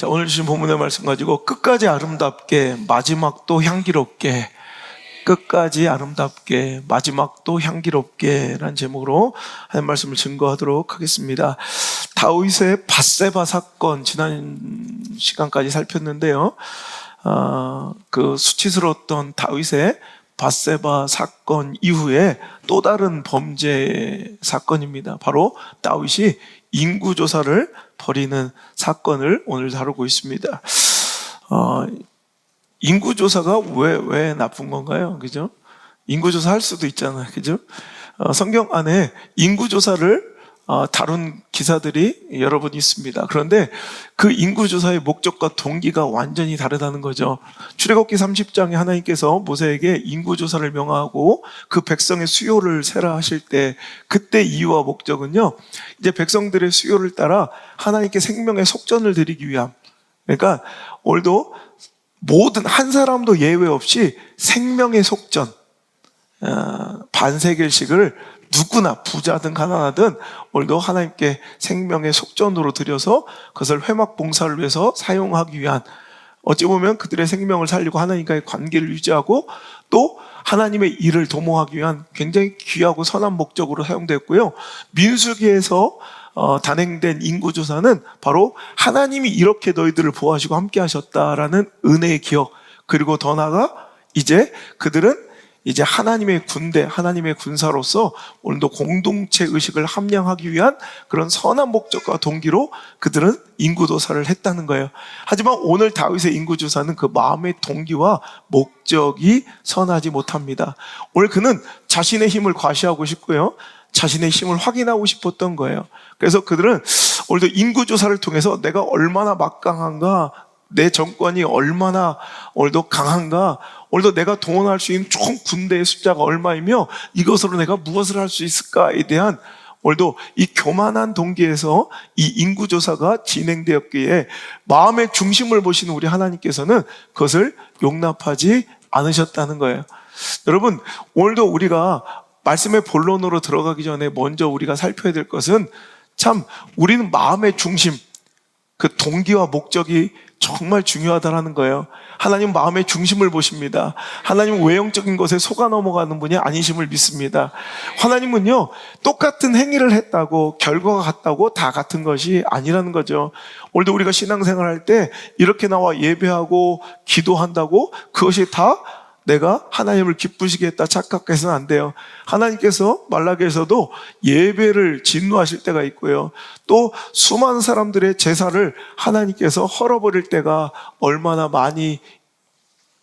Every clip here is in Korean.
자, 오늘 주신 본문의 말씀 가지고 끝까지 아름답게 마지막도 향기롭게, 끝까지 아름답게 마지막도 향기롭게 라는 제목으로 하나님 말씀을 증거하도록 하겠습니다. 다윗의 밧세바 사건 지난 시간까지 살폈는데요, 그 수치스러웠던 다윗의 밧세바 사건 이후에 또 다른 범죄 사건입니다. 바로 다윗이 인구조사를 벌이는 사건을 오늘 다루고 있습니다. 인구조사가 왜 나쁜 건가요? 그죠? 인구조사 할 수도 있잖아요. 그죠? 성경 안에 인구조사를 다룬 기사들이 여러 번 있습니다. 그런데 그 인구조사의 목적과 동기가 완전히 다르다는 거죠. 출애굽기 30장에 하나님께서 모세에게 인구조사를 명하고 그 백성의 수요를 세라 하실 때, 그때 이유와 목적은요, 이제 백성들의 수요를 따라 하나님께 생명의 속전을 드리기 위함. 그러니까 오늘도 모든 한 사람도 예외 없이 생명의 속전, 반세겔씩을 누구나 부자든 가난하든 오늘도 하나님께 생명의 속전으로 드려서 그것을 회막 봉사를 위해서 사용하기 위한, 어찌 보면 그들의 생명을 살리고 하나님과의 관계를 유지하고 또 하나님의 일을 도모하기 위한 굉장히 귀하고 선한 목적으로 사용되었고요. 민수기에서 단행된 인구조사는 바로 하나님이 이렇게 너희들을 보호하시고 함께 하셨다라는 은혜의 기억, 그리고 더 나아가 이제 그들은 이제 하나님의 군대, 하나님의 군사로서 오늘도 공동체 의식을 함양하기 위한 그런 선한 목적과 동기로 그들은 인구조사를 했다는 거예요. 하지만 오늘 다윗의 인구조사는 그 마음의 동기와 목적이 선하지 못합니다. 오늘 그는 자신의 힘을 과시하고 싶고요, 자신의 힘을 확인하고 싶었던 거예요. 그래서 그들은 오늘도 인구조사를 통해서 내가 얼마나 막강한가, 내 정권이 얼마나 오늘도 강한가, 오늘도 내가 동원할 수 있는 총 군대의 숫자가 얼마이며 이것으로 내가 무엇을 할 수 있을까에 대한 오늘도 이 교만한 동기에서 이 인구조사가 진행되었기에 마음의 중심을 보시는 우리 하나님께서는 그것을 용납하지 않으셨다는 거예요. 여러분, 오늘도 우리가 말씀의 본론으로 들어가기 전에 먼저 우리가 살펴야 될 것은, 참 우리는 마음의 중심, 그 동기와 목적이 정말 중요하다라는 거예요. 하나님 마음의 중심을 보십니다. 하나님은 외형적인 것에 속아 넘어가는 분이 아니심을 믿습니다. 하나님은요, 똑같은 행위를 했다고 결과가 같다고 다 같은 것이 아니라는 거죠. 오늘도 우리가 신앙생활 할 때 이렇게 나와 예배하고 기도한다고 그것이 다 내가 하나님을 기쁘시게 했다 착각해서는 안 돼요. 하나님께서 말라기에서도 예배를 진노하실 때가 있고요, 또 수많은 사람들의 제사를 하나님께서 헐어버릴 때가 얼마나 많이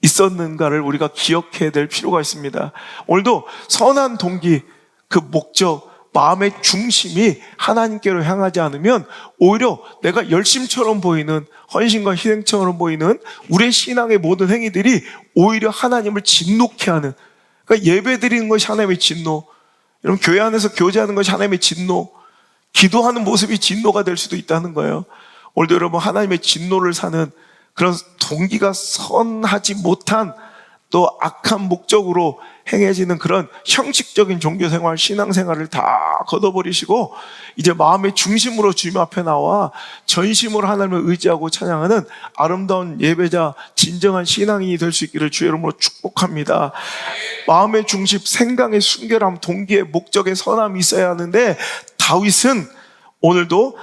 있었는가를 우리가 기억해야 될 필요가 있습니다. 오늘도 선한 동기, 그 목적, 마음의 중심이 하나님께로 향하지 않으면 오히려 내가 열심처럼 보이는, 헌신과 희생처럼 보이는 우리의 신앙의 모든 행위들이 오히려 하나님을 진노케 하는, 그러니까 예배 드리는 것이 하나님의 진노, 여러분 교회 안에서 교제하는 것이 하나님의 진노, 기도하는 모습이 진노가 될 수도 있다는 거예요. 오늘도 여러분 하나님의 진노를 사는 그런 동기가 선하지 못한 또 악한 목적으로 행해지는 그런 형식적인 종교생활, 신앙생활을 다 걷어버리시고 이제 마음의 중심으로 주님 앞에 나와 전심으로 하나님을 의지하고 찬양하는 아름다운 예배자, 진정한 신앙인이 될 수 있기를 주의 이름으로 축복합니다. 마음의 중심, 생각의 순결함, 동기의 목적의 선함이 있어야 하는데, 다윗은 오늘도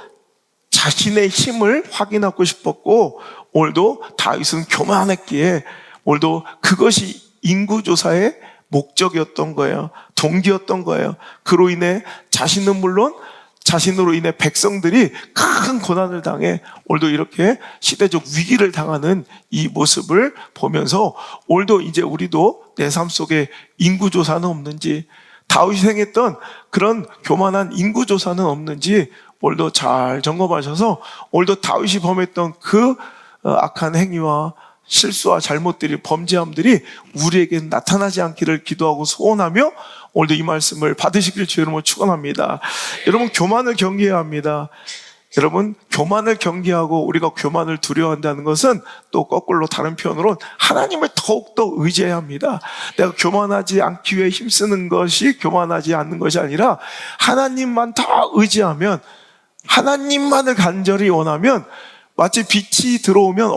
자신의 힘을 확인하고 싶었고, 오늘도 다윗은 교만했기에 오늘도 그것이 인구조사의 목적이었던 거예요. 동기였던 거예요. 그로 인해 자신은 물론 자신으로 인해 백성들이 큰 고난을 당해 오늘도 이렇게 시대적 위기를 당하는 이 모습을 보면서 오늘도 이제 우리도 내 삶 속에 인구조사는 없는지, 다윗이 행했던 그런 교만한 인구조사는 없는지 오늘도 잘 점검하셔서 오늘도 다윗이 범했던 그 악한 행위와 실수와 잘못들이, 범죄함들이 우리에게 나타나지 않기를 기도하고 소원하며 오늘도 이 말씀을 받으시길 주의 이름으로 축원합니다. 여러분, 교만을 경계해야 합니다. 여러분, 교만을 경계하고 우리가 교만을 두려워한다는 것은 또 거꾸로 다른 표현으로 하나님을 더욱더 의지해야 합니다. 내가 교만하지 않기 위해 힘쓰는 것이 교만하지 않는 것이 아니라 하나님만 다 의지하면, 하나님만을 간절히 원하면 마치 빛이 들어오면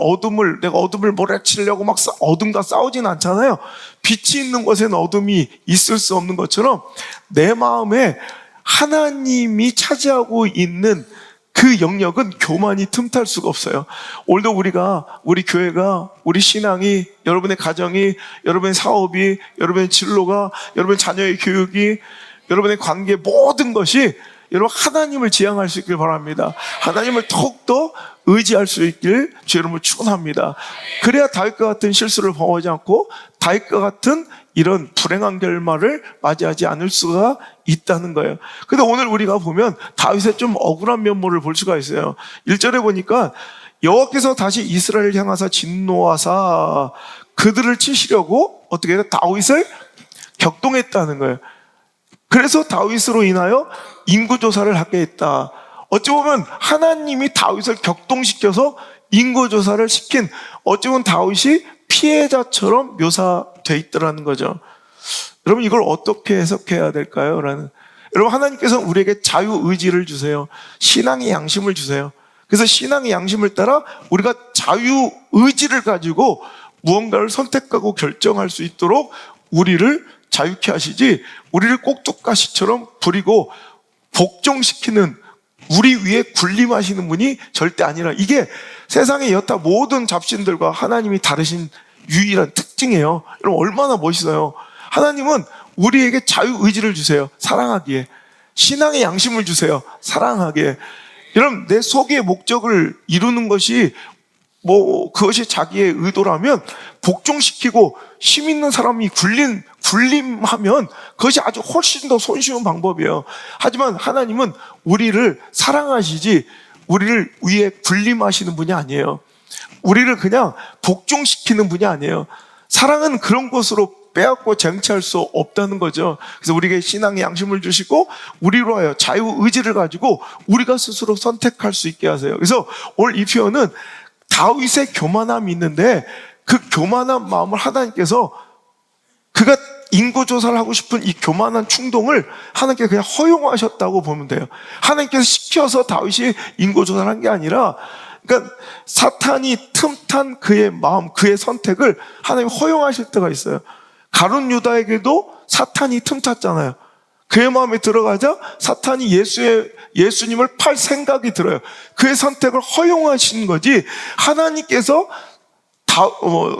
내가 어둠을 몰아치려고 막 어둠과 싸우진 않잖아요. 빛이 있는 곳에는 어둠이 있을 수 없는 것처럼 내 마음에 하나님이 차지하고 있는 그 영역은 교만이 틈탈 수가 없어요. 오늘도 우리 교회가, 우리 신앙이, 여러분의 가정이, 여러분의 사업이, 여러분의 진로가, 여러분의 자녀의 교육이, 여러분의 관계, 모든 것이 여러분 하나님을 지향할 수 있길 바랍니다. 하나님을 더욱더 의지할 수 있길 주 여러분을 축원합니다. 그래야 다윗과 같은 실수를 범하지 않고 다윗과 같은 이런 불행한 결말을 맞이하지 않을 수가 있다는 거예요. 근데 오늘 우리가 보면 다윗의 좀 억울한 면모를 볼 수가 있어요. 1절에 보니까 여호와께서 다시 이스라엘을 향하사 진노하사 그들을 치시려고 어떻게 해요? 다윗을 격동했다는 거예요. 그래서 다윗으로 인하여 인구조사를 하게 했다. 어찌 보면 하나님이 다윗을 격동시켜서 인구조사를 시킨, 어찌 보면 다윗이 피해자처럼 묘사되어 있더라는 거죠. 여러분 이걸 어떻게 해석해야 될까요? 여러분 하나님께서 우리에게 자유의지를 주세요. 신앙의 양심을 주세요. 그래서 신앙의 양심을 따라 우리가 자유의지를 가지고 무언가를 선택하고 결정할 수 있도록 우리를 자유케 하시지, 우리를 꼭두가시처럼 부리고 복종시키는, 우리 위에 군림하시는 분이 절대 아니라, 이게 세상의 여타 모든 잡신들과 하나님이 다르신 유일한 특징이에요. 여러분 얼마나 멋있어요. 하나님은 우리에게 자유의지를 주세요. 사랑하기에. 신앙의 양심을 주세요. 사랑하기에. 여러분 내 속의 목적을 이루는 것이 그것이 자기의 의도라면 복종시키고 힘 있는 사람이 군림하면 그것이 아주 훨씬 더 손쉬운 방법이에요. 하지만 하나님은 우리를 사랑하시지 우리를 위에 군림하시는 분이 아니에요. 우리를 그냥 복종시키는 분이 아니에요. 사랑은 그런 것으로 빼앗고 쟁취할 수 없다는 거죠. 그래서 우리에게 신앙의 양심을 주시고 우리로 하여 자유의지를 가지고 우리가 스스로 선택할 수 있게 하세요. 그래서 오늘 이 표현은 다윗의 교만함이 있는데 그 교만한 마음을 하나님께서, 그가 인구조사를 하고 싶은 이 교만한 충동을 하나님께서 그냥 허용하셨다고 보면 돼요. 하나님께서 시켜서 다윗이 인구조사를 한 게 아니라, 그러니까 사탄이 틈탄 그의 마음, 그의 선택을 하나님이 허용하실 때가 있어요. 가룟 유다에게도 사탄이 틈탔잖아요. 그의 마음에 들어가자 사탄이 예수님을 팔 생각이 들어요. 그의 선택을 허용하신 거지, 하나님께서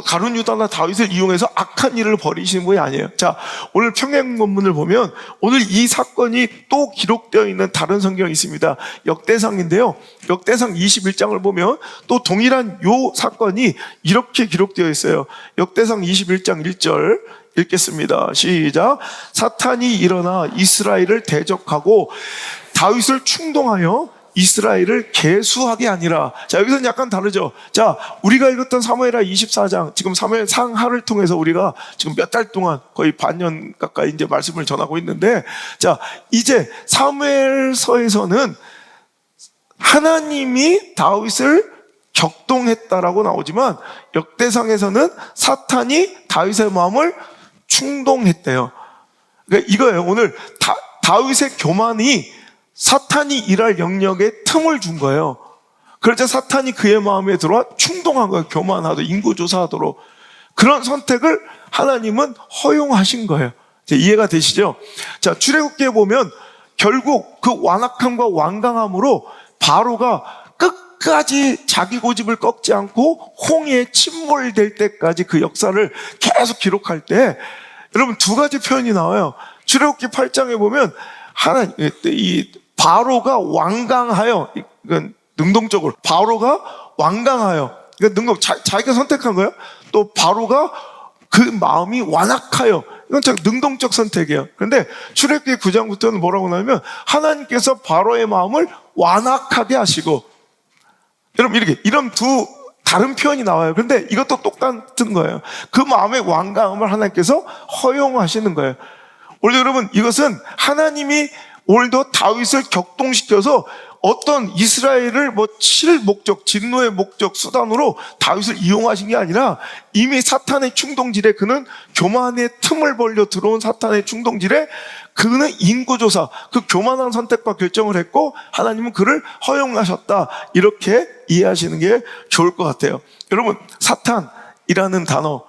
가룟 유다나 다윗을 이용해서 악한 일을 벌이시는 분이 아니에요. 자, 오늘 평행본문을 보면 오늘 이 사건이 또 기록되어 있는 다른 성경이 있습니다. 역대상인데요. 역대상 21장을 보면 또 동일한 요 사건이 이렇게 기록되어 있어요. 역대상 21장 1절 읽겠습니다. 시작. 사탄이 일어나 이스라엘을 대적하고 다윗을 충동하여 이스라엘을 계수하게 아니라. 자, 여기서는 약간 다르죠. 자, 우리가 읽었던 사무엘하 24장, 지금 사무엘 상하를 통해서 우리가 지금 몇 달 동안 거의 반년 가까이 이제 말씀을 전하고 있는데, 자, 이제 사무엘서에서는 하나님이 다윗을 격동했다라고 나오지만 역대상에서는 사탄이 다윗의 마음을 충동했대요. 그러니까 이거예요. 오늘 다윗의 교만이 사탄이 일할 영역에 틈을 준 거예요. 그러자 사탄이 그의 마음에 들어와 충동한 거예요. 교만하도록, 인구조사하도록. 그런 선택을 하나님은 허용하신 거예요. 이해가 되시죠? 자, 출애굽기에 보면 결국 그 완악함과 완강함으로 바로가 끝까지 자기 고집을 꺾지 않고 홍해에 침몰될 때까지 그 역사를 계속 기록할 때, 여러분 두 가지 표현이 나와요. 출애굽기 8장에 보면 이 바로가 완강하여, 이건 능동적으로 바로가 완강하여, 그러니까 자기가 선택한 거예요. 또 바로가 그 마음이 완악하여, 이건 능동적 선택이에요. 그런데 출애굽기 9장부터는 뭐라고 나오면 하나님께서 바로의 마음을 완악하게 하시고, 여러분 이런 두 다른 표현이 나와요. 그런데 이것도 똑같은 거예요. 그 마음의 완강함을 하나님께서 허용하시는 거예요. 오늘 여러분 이것은 하나님이 오늘도 다윗을 격동시켜서 어떤 이스라엘을 칠 목적, 진노의 목적, 수단으로 다윗을 이용하신 게 아니라 이미 사탄의 충동질에 그는 교만의 틈을 벌려 들어온 사탄의 충동질에 그는 인구조사, 그 교만한 선택과 결정을 했고 하나님은 그를 허용하셨다. 이렇게 이해하시는 게 좋을 것 같아요. 여러분, 사탄이라는 단어,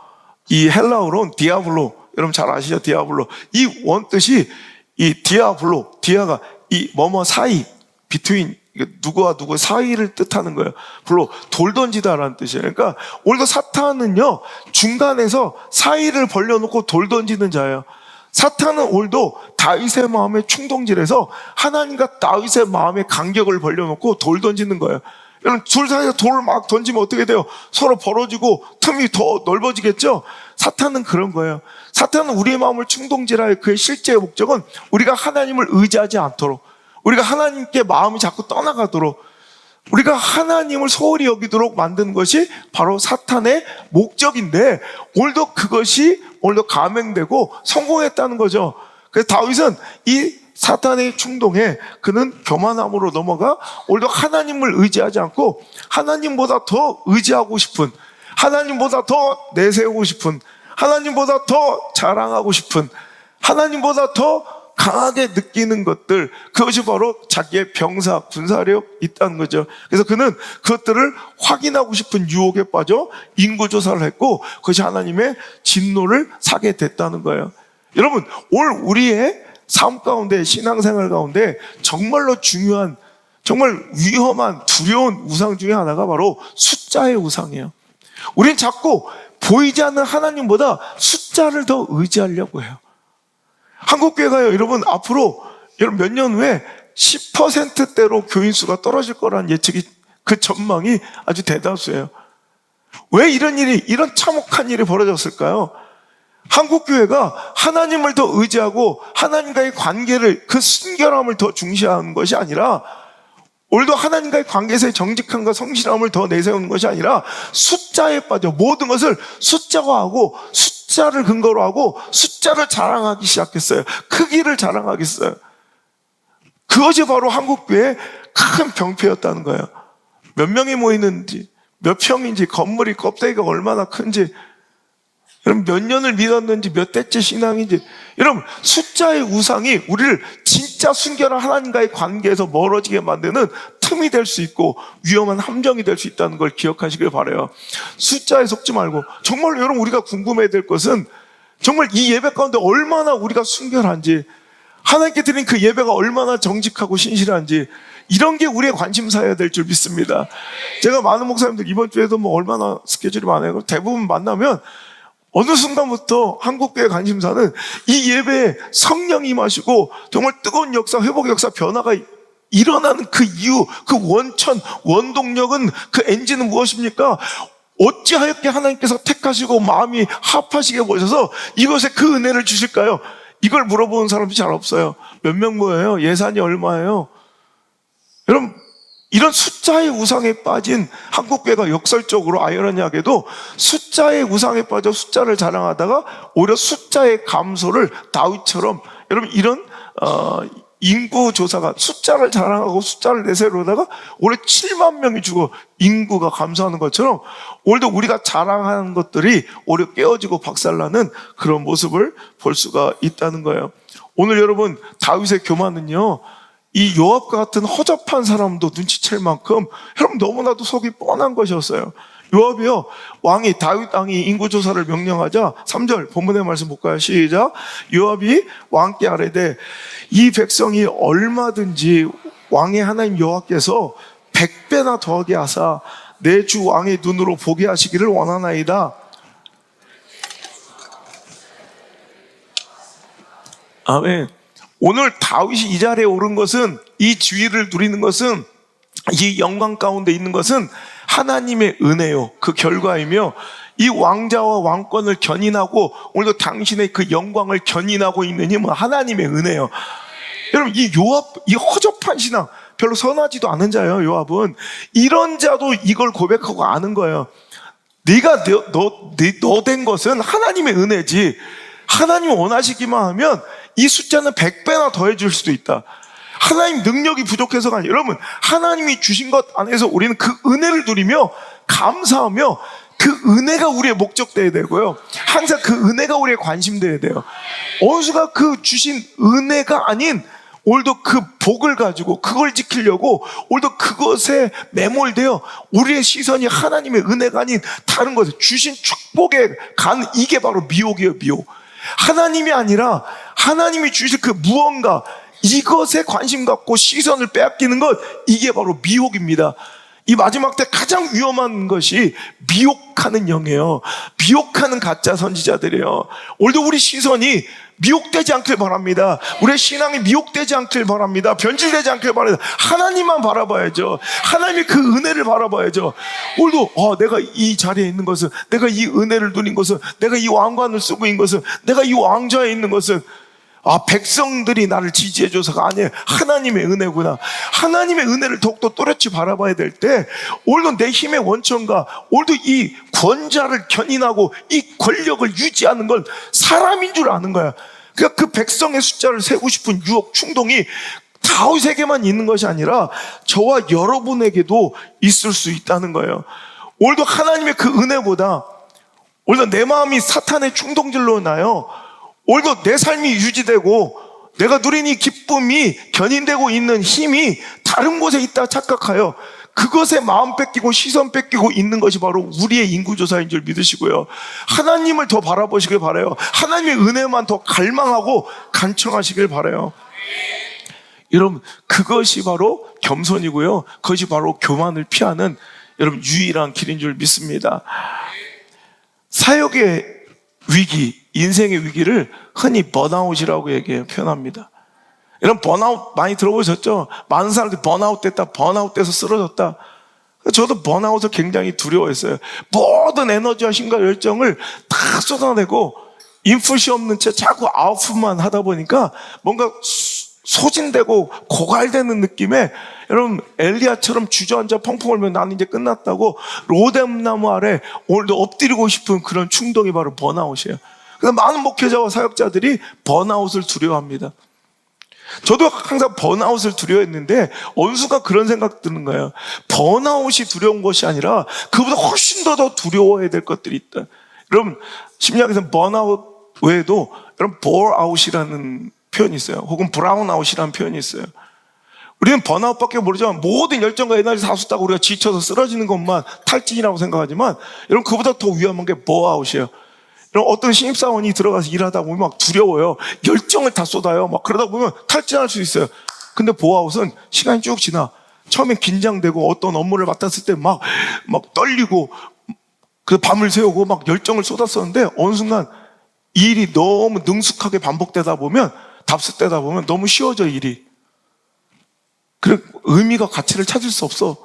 이 헬라어로는 디아블로, 여러분 잘 아시죠? 디아블로. 이 원뜻이 이 디아가 이 뭐뭐 사이, between, 누구와 누구 사이를 뜻하는 거예요. 불로 돌 던지다라는 뜻이에요. 그러니까 오늘도 사탄은요, 중간에서 사이를 벌려놓고 돌 던지는 자예요. 사탄은 오늘도 다윗의 마음에 충동질해서 하나님과 다윗의 마음에 간격을 벌려놓고 돌 던지는 거예요. 여러분, 둘 사이에서 돌을 막 던지면 어떻게 돼요? 서로 벌어지고 틈이 더 넓어지겠죠? 사탄은 그런 거예요. 사탄은 우리의 마음을 충동질할 그의 실제 목적은 우리가 하나님을 의지하지 않도록, 우리가 하나님께 마음이 자꾸 떠나가도록, 우리가 하나님을 소홀히 여기도록 만드는 것이 바로 사탄의 목적인데, 오늘도 그것이 오늘도 감행되고 성공했다는 거죠. 그래서 다윗은 이 사탄의 충동에 그는 교만함으로 넘어가 오늘도 하나님을 의지하지 않고 하나님보다 더 의지하고 싶은, 하나님보다 더 내세우고 싶은, 하나님보다 더 자랑하고 싶은, 하나님보다 더 강하게 느끼는 것들, 그것이 바로 자기의 병사, 군사력 있다는 거죠. 그래서 그는 그것들을 확인하고 싶은 유혹에 빠져 인구조사를 했고 그것이 하나님의 진노를 사게 됐다는 거예요. 여러분, 오늘 우리의 삶 가운데, 신앙생활 가운데 정말로 중요한, 정말 위험한, 두려운 우상 중에 하나가 바로 숫자의 우상이에요. 우린 자꾸 보이지 않는 하나님보다 숫자를 더 의지하려고 해요. 한국교회가요, 여러분, 앞으로 몇 년 후에 10%대로 교인 수가 떨어질 거라는 예측이, 그 전망이 아주 대다수예요. 왜 이런 참혹한 일이 벌어졌을까요? 한국교회가 하나님을 더 의지하고 하나님과의 관계를, 그 순결함을 더 중시하는 것이 아니라, 오늘도 하나님과의 관계에서의 정직함과 성실함을 더 내세우는 것이 아니라 숫자에 빠져 모든 것을 숫자화하고 숫자를 근거로 하고 숫자를 자랑하기 시작했어요. 크기를 자랑하기 시작했어요. 그것이 바로 한국교회의 큰 병폐였다는 거예요. 몇 명이 모이는지, 몇 평인지, 건물이 껍데기가 얼마나 큰지, 여러분 몇 년을 믿었는지, 몇 대째 신앙인지, 여러분 숫자의 우상이 우리를 진짜 순결한 하나님과의 관계에서 멀어지게 만드는 틈이 될 수 있고 위험한 함정이 될 수 있다는 걸 기억하시길 바라요. 숫자에 속지 말고, 정말로 여러분 우리가 궁금해야 될 것은 정말 이 예배 가운데 얼마나 우리가 순결한지, 하나님께 드린 그 예배가 얼마나 정직하고 신실한지, 이런 게 우리의 관심사여야 될 줄 믿습니다. 제가 많은 목사님들 이번 주에도 얼마나 스케줄이 많아요. 대부분 만나면 어느 순간부터 한국교회 관심사는 이 예배에 성령이 임하시고 정말 뜨거운 역사, 회복 역사, 변화가 일어나는 그 이유, 그 원천, 원동력은, 그 엔진은 무엇입니까? 어찌하였게 하나님께서 택하시고 마음이 합하시게 보셔서 이것에 그 은혜를 주실까요? 이걸 물어보는 사람이 잘 없어요. 몇 명 모여요? 예산이 얼마예요? 여러분, 이런 숫자의 우상에 빠진 한국교회가 역설적으로 아이러니하게도 숫자의 우상에 빠져 숫자를 자랑하다가 오히려 숫자의 감소를 다윗처럼, 여러분 이런 인구조사가 숫자를 자랑하고 숫자를 내세우려다가 올해 7만 명이 죽어 인구가 감소하는 것처럼 오늘도 우리가 자랑하는 것들이 오히려 깨어지고 박살나는 그런 모습을 볼 수가 있다는 거예요. 오늘 여러분 다윗의 교만은요, 이 요압과 같은 허접한 사람도 눈치챌 만큼 여러분 너무나도 속이 뻔한 것이었어요. 요압이요, 다윗 왕이 인구조사를 명령하자 3절 본문의 말씀 볼까요? 시작. 요압이 왕께 아뢰되 이 백성이 얼마든지 왕의 하나님 여호와께서 100배나 더하게 하사 내 주 왕의 눈으로 보게 하시기를 원하나이다. 아멘. 오늘 다윗이 이 자리에 오른 것은, 이 지위를 누리는 것은, 이 영광 가운데 있는 것은 하나님의 은혜요, 그 결과이며, 이 왕자와 왕권을 견인하고 오늘도 당신의 그 영광을 견인하고 있는 힘은 하나님의 은혜요. 여러분, 이 요압, 이 허접한 신앙, 별로 선하지도 않은 자예요. 요압은 이런 자도 이걸 고백하고 아는 거예요. 네가 너 된 것은 하나님의 은혜지, 하나님이 원하시기만 하면 이 숫자는 100배나 더해줄 수도 있다. 하나님 능력이 부족해서가 아니라 여러분 하나님이 주신 것 안에서 우리는 그 은혜를 누리며 감사하며 그 은혜가 우리의 목적되어야 되고요. 항상 그 은혜가 우리의 관심되어야 돼요. 원수가 그 주신 은혜가 아닌 오늘도 그 복을 가지고 그걸 지키려고 오늘도 그것에 매몰되어 우리의 시선이 하나님의 은혜가 아닌 다른 것에 주신 축복에 간 이게 바로 미혹이에요. 미혹. 하나님이 아니라 하나님이 주실 그 무언가 이것에 관심 갖고 시선을 빼앗기는 것 이게 바로 미혹입니다. 이 마지막 때 가장 위험한 것이 미혹하는 영이에요. 미혹하는 가짜 선지자들이에요. 오늘도 우리 시선이 미혹되지 않길 바랍니다. 우리의 신앙이 미혹되지 않길 바랍니다. 변질되지 않길 바랍니다. 하나님만 바라봐야죠. 하나님의 그 은혜를 바라봐야죠. 오늘도 내가 이 자리에 있는 것은, 내가 이 은혜를 누린 것은, 내가 이 왕관을 쓰고 있는 것은, 내가 이 왕좌에 있는 것은 백성들이 나를 지지해줘서가 아니에요. 하나님의 은혜구나. 하나님의 은혜를 더욱더 또렷이 바라봐야 될 때 오늘도 내 힘의 원천과 오늘도 이 권자를 견인하고 이 권력을 유지하는 건 사람인 줄 아는 거야. 그러니까 그 백성의 숫자를 세고 싶은 유혹, 충동이 다윗에게만 있는 것이 아니라 저와 여러분에게도 있을 수 있다는 거예요. 오늘도 하나님의 그 은혜보다 오늘도 내 마음이 사탄의 충동질로 나요. 오늘도 내 삶이 유지되고 내가 누린 이 기쁨이 견인되고 있는 힘이 다른 곳에 있다 착각하여 그것에 마음 뺏기고 시선 뺏기고 있는 것이 바로 우리의 인구조사인 줄 믿으시고요. 하나님을 더 바라보시길 바라요. 하나님의 은혜만 더 갈망하고 간청하시길 바라요. 여러분 그것이 바로 겸손이고요. 그것이 바로 교만을 피하는 여러분 유일한 길인 줄 믿습니다. 사역의 위기, 인생의 위기를 흔히 번아웃이라고 얘기해요. 표현합니다. 이런 번아웃 많이 들어보셨죠? 많은 사람들이 번아웃 됐다, 번아웃 돼서 쓰러졌다. 저도 번아웃을 굉장히 두려워했어요. 모든 에너지와 힘과 열정을 다 쏟아내고 인풋이 없는 채 자꾸 아웃풋만 하다 보니까 뭔가 소진되고 고갈되는 느낌에 여러분 엘리야처럼 주저앉아 펑펑 울면 나는 이제 끝났다고 로뎀나무 아래 오늘도 엎드리고 싶은 그런 충동이 바로 번아웃이에요. 그래서 많은 목회자와 사역자들이 번아웃을 두려워합니다. 저도 항상 번아웃을 두려워했는데 원수가 그런 생각 드는 거예요. 번아웃이 두려운 것이 아니라 그보다 훨씬 더 두려워해야 될 것들이 있다. 여러분 심리학에서는 번아웃 외에도 여러분 볼아웃이라는 표현이 있어요. 혹은 브라운아웃이라는 표현이 있어요. 우리는 번아웃밖에 모르지만 모든 열정과 에너지 다 쏟다가 우리가 지쳐서 쓰러지는 것만 탈진이라고 생각하지만 여러분 그보다 더 위험한 게 버아웃이에요. 여러분 어떤 신입사원이 들어가서 일하다 보면 막 두려워요. 열정을 다 쏟아요. 막 그러다 보면 탈진할 수 있어요. 근데 버아웃은 시간이 쭉 지나 처음엔 긴장되고 어떤 업무를 맡았을 때 막 떨리고 그 밤을 새우고 막 열정을 쏟았었는데 어느 순간 이 일이 너무 능숙하게 반복되다 보면 답습되다 보면 너무 쉬워져 일이. 그래 의미가 가치를 찾을 수 없어.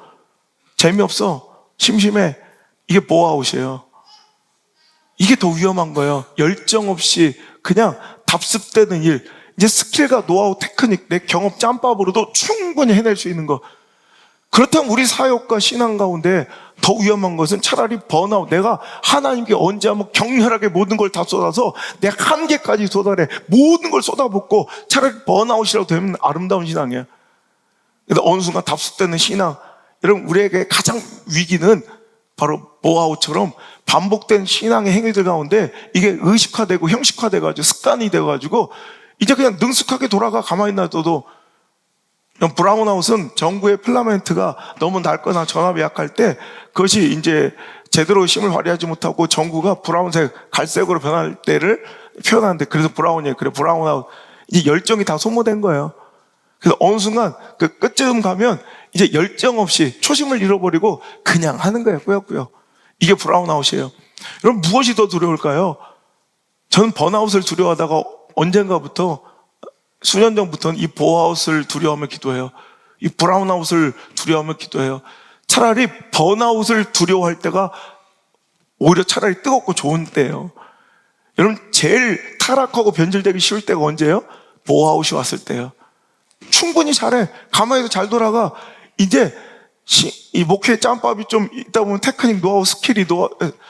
재미없어. 심심해. 이게 버아웃이에요. 이게 더 위험한 거예요. 열정 없이 그냥 답습되는 일. 이제 스킬과 노하우, 테크닉, 내 경험 짬밥으로도 충분히 해낼 수 있는 거. 그렇다면 우리 사역과 신앙 가운데 더 위험한 것은 차라리 번아웃. 내가 하나님께 언제 한번 격렬하게 모든 걸 다 쏟아서 내 한계까지 쏟아내 모든 걸 쏟아붓고 차라리 번아웃이라도 되면 아름다운 신앙이야. 근데 어느 순간 답습되는 신앙. 여러분 우리에게 가장 위기는 바로 버아웃처럼 반복된 신앙의 행위들 가운데 이게 의식화되고 형식화돼가지고 습관이 돼가지고 이제 그냥 능숙하게 돌아가 가만히 놔둬도 브라운아웃은 전구의 필라멘트가 너무 낡거나 전압이 약할 때 그것이 이제 제대로 힘을 발휘하지 못하고 전구가 브라운색, 갈색으로 변할 때를 표현하는데 그래서 브라운이에요. 그래 브라운아웃. 이제 열정이 다 소모된 거예요. 그래서 어느 순간 그 끝쯤 가면 이제 열정 없이 초심을 잃어버리고 그냥 하는 거예요. 꾸역꾸역. 이게 브라운아웃이에요. 여러분 무엇이 더 두려울까요? 저는 번아웃을 두려워하다가 언젠가부터 수년 전부터는 이 버아웃을 두려워하며 기도해요. 이 브라운아웃을 두려워하며 기도해요. 차라리 번아웃을 두려워할 때가 오히려 차라리 뜨겁고 좋은 때예요. 여러분 제일 타락하고 변질되기 쉬울 때가 언제예요? 버아웃이 왔을 때예요. 충분히 잘해. 가만히도 잘 돌아가. 이제 이 목회의 짬밥이 좀 있다 보면 테크닉, 노하우, 스킬이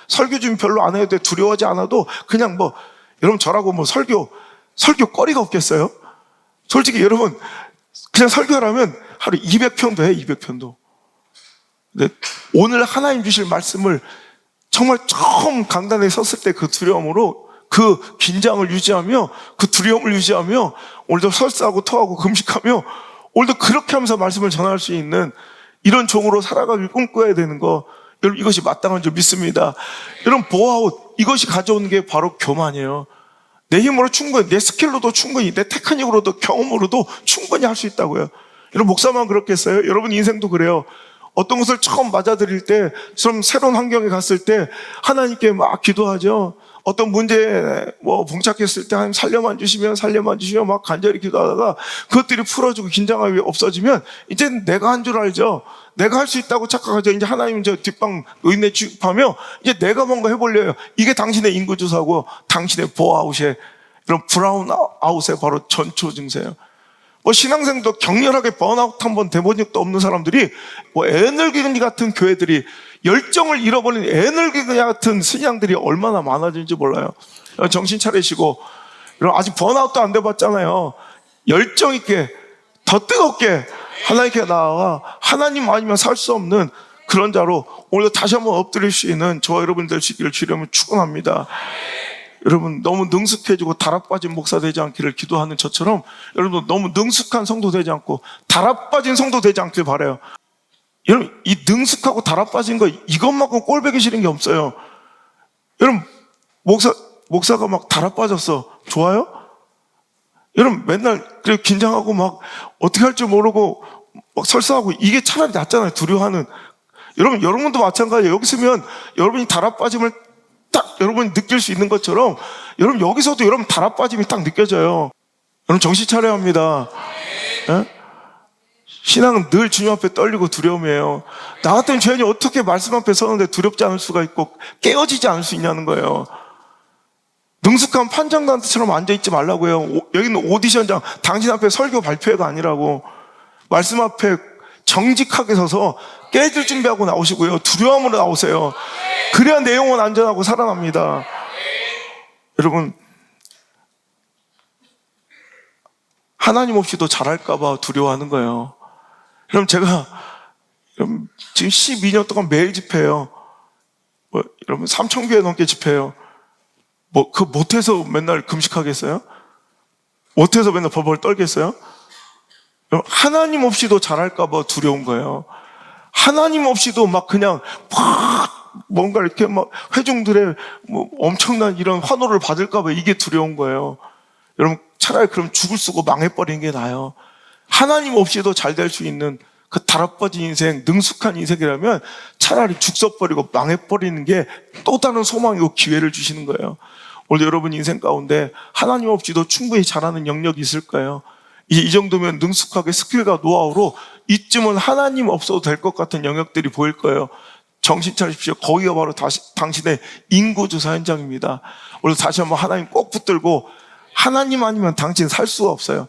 설교 좀 별로 안 해도 돼. 두려워하지 않아도 그냥 여러분 저라고 설교 거리가 없겠어요? 솔직히 여러분 그냥 설교하라면 하루 200편도 해, 200편도. 근데 오늘 하나님 주실 말씀을 정말 처음 강단에 섰을 때 그 두려움으로 그 긴장을 유지하며 그 두려움을 유지하며 오늘도 설사하고 토하고 금식하며 오늘도 그렇게 하면서 말씀을 전할 수 있는 이런 종으로 살아가길 꿈꿔야 되는 거, 여러분 이것이 마땅한 줄 믿습니다. 여러분 보아웃, 이것이 가져오는 게 바로 교만이에요. 내 힘으로 충분히, 내 스킬로도 충분히, 내 테크닉으로도 경험으로도 충분히 할 수 있다고요. 여러분 목사만 그렇겠어요? 여러분 인생도 그래요. 어떤 것을 처음 맞아들일 때, 좀 새로운 환경에 갔을 때 하나님께 막 기도하죠. 어떤 문제에 봉착했을 때 하나님 살려만 주시면 막 간절히 기도하다가 그것들이 풀어지고 긴장감이 없어지면 이제 내가 한 줄 알죠. 내가 할 수 있다고 착각하죠. 이제 하나님 저 뒷방 노인네 취급하며 이제 내가 뭔가 해보려요. 이게 당신의 인구조사고 당신의 보아웃의 이런 브라운 아웃의 바로 전초 증세예요. 신앙생도 격렬하게 번아웃 한번 돼본 적도 없는 사람들이 에너지 같은 교회들이, 열정을 잃어버린 에너지 같은 신앙들이 얼마나 많아지는지 몰라요. 정신 차리시고, 아직 번아웃도 안 돼봤잖아요. 열정 있게 더 뜨겁게 하나님께 나아가 하나님 아니면 살 수 없는 그런 자로 오늘도 다시 한번 엎드릴 수 있는 저와 여러분 되시기를 주님을 축원합니다. 여러분 너무 능숙해지고 다락 빠진 목사 되지 않기를 기도하는 저처럼 여러분 너무 능숙한 성도 되지 않고 다락 빠진 성도 되지 않길 바라요. 여러분 이 능숙하고 다락 빠진 거 이것만큼 꼴보기 싫은 게 없어요. 여러분 목사가 막 다락 빠졌어. 좋아요? 여러분 맨날 그래 긴장하고 막 어떻게 할 줄 모르고 막 설사하고 이게 차라리 낫잖아요. 두려워하는. 여러분도 마찬가지예요. 여기 있으면 여러분이 다락 빠짐을 딱 여러분이 느낄 수 있는 것처럼 여러분 여기서도 여러분 다락 빠짐이 딱 느껴져요. 여러분 정신 차려야 합니다. 예? 신앙은 늘 주님 앞에 떨리고 두려움이에요. 나 같은 죄인이 어떻게 말씀 앞에 서는데 두렵지 않을 수가 있고 깨어지지 않을 수 있냐는 거예요. 능숙한 판정단처럼 앉아있지 말라고요. 여기는 오디션장, 당신 앞에 설교 발표회가 아니라고. 말씀 앞에 정직하게 서서 깨질 준비하고 나오시고요. 두려움으로 나오세요. 그래야 내 영혼 안전하고 살아납니다. 여러분 하나님 없이도 잘할까봐 두려워하는 거예요. 여러분 제가 지금 12년 동안 매일 집회해요. 여러분 3,000교회 넘게 집회해요. 그거 못해서 맨날 금식하겠어요? 못해서 맨날 벌벌 떨겠어요? 하나님 없이도 잘할까봐 두려운 거예요. 하나님 없이도 막 그냥 뭔가 이렇게 막 회중들의 엄청난 이런 환호를 받을까봐 이게 두려운 거예요. 여러분 차라리 그럼 죽을 쓰고 망해버리는 게 나아요. 하나님 없이도 잘 될 수 있는 그 다락빠진 인생, 능숙한 인생이라면 차라리 죽 써버리고 망해버리는 게 또 다른 소망이고 기회를 주시는 거예요. 오늘 여러분 인생 가운데 하나님 없이도 충분히 잘하는 영역이 있을까요? 이 정도면 능숙하게 스킬과 노하우로 이쯤은 하나님 없어도 될 것 같은 영역들이 보일 거예요. 정신 차리십시오. 거기가 바로 당신의 인구조사 현장입니다. 오늘 다시 한번 하나님 꼭 붙들고 하나님 아니면 당신 살 수가 없어요.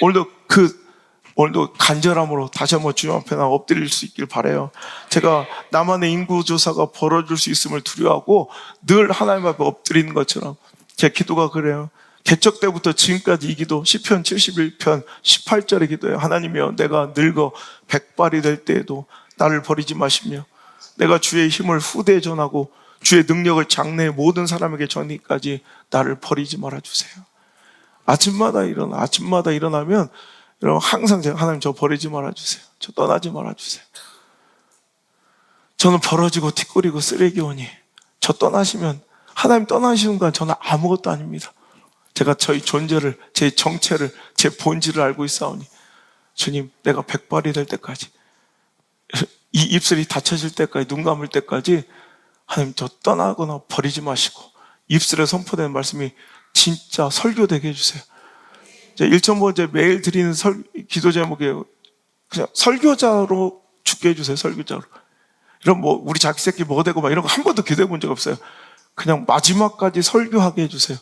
오늘도 간절함으로 다시 한번 주님 앞에 나 엎드릴 수 있길 바라요. 제가 나만의 인구조사가 벌어질 수 있음을 두려워하고 늘 하나님 앞에 엎드리는 것처럼 제 기도가 그래요. 개척 때부터 지금까지 이 기도 시편 71편 18절의 기도예요. 하나님이여 내가 늙어 백발이 될 때에도 나를 버리지 마시며 내가 주의 힘을 후대에 전하고 주의 능력을 장래의 모든 사람에게 전하기까지 나를 버리지 말아주세요. 아침마다 일어나면 여러분 항상 제가 하나님 저 버리지 말아주세요. 저 떠나지 말아주세요. 저는 벌어지고 티끌이고 쓰레기오니 저 떠나시면 하나님 떠나시는 순간 저는 아무것도 아닙니다. 제가 저희 존재를, 제 정체를, 제 본질을 알고 있사오니 주님 내가 백발이 될 때까지 이 입술이 닫혀질 때까지 눈 감을 때까지 하나님 저 떠나거나 버리지 마시고 입술에 선포되는 말씀이 진짜 설교되게 해주세요. 1,000번째 매일 드리는 기도 제목이에요. 그냥 설교자로 죽게 해주세요. 설교자로. 이런 우리 자기 새끼 뭐 되고 막 이런 거 한 번도 기도해 본 적 없어요. 그냥 마지막까지 설교하게 해주세요.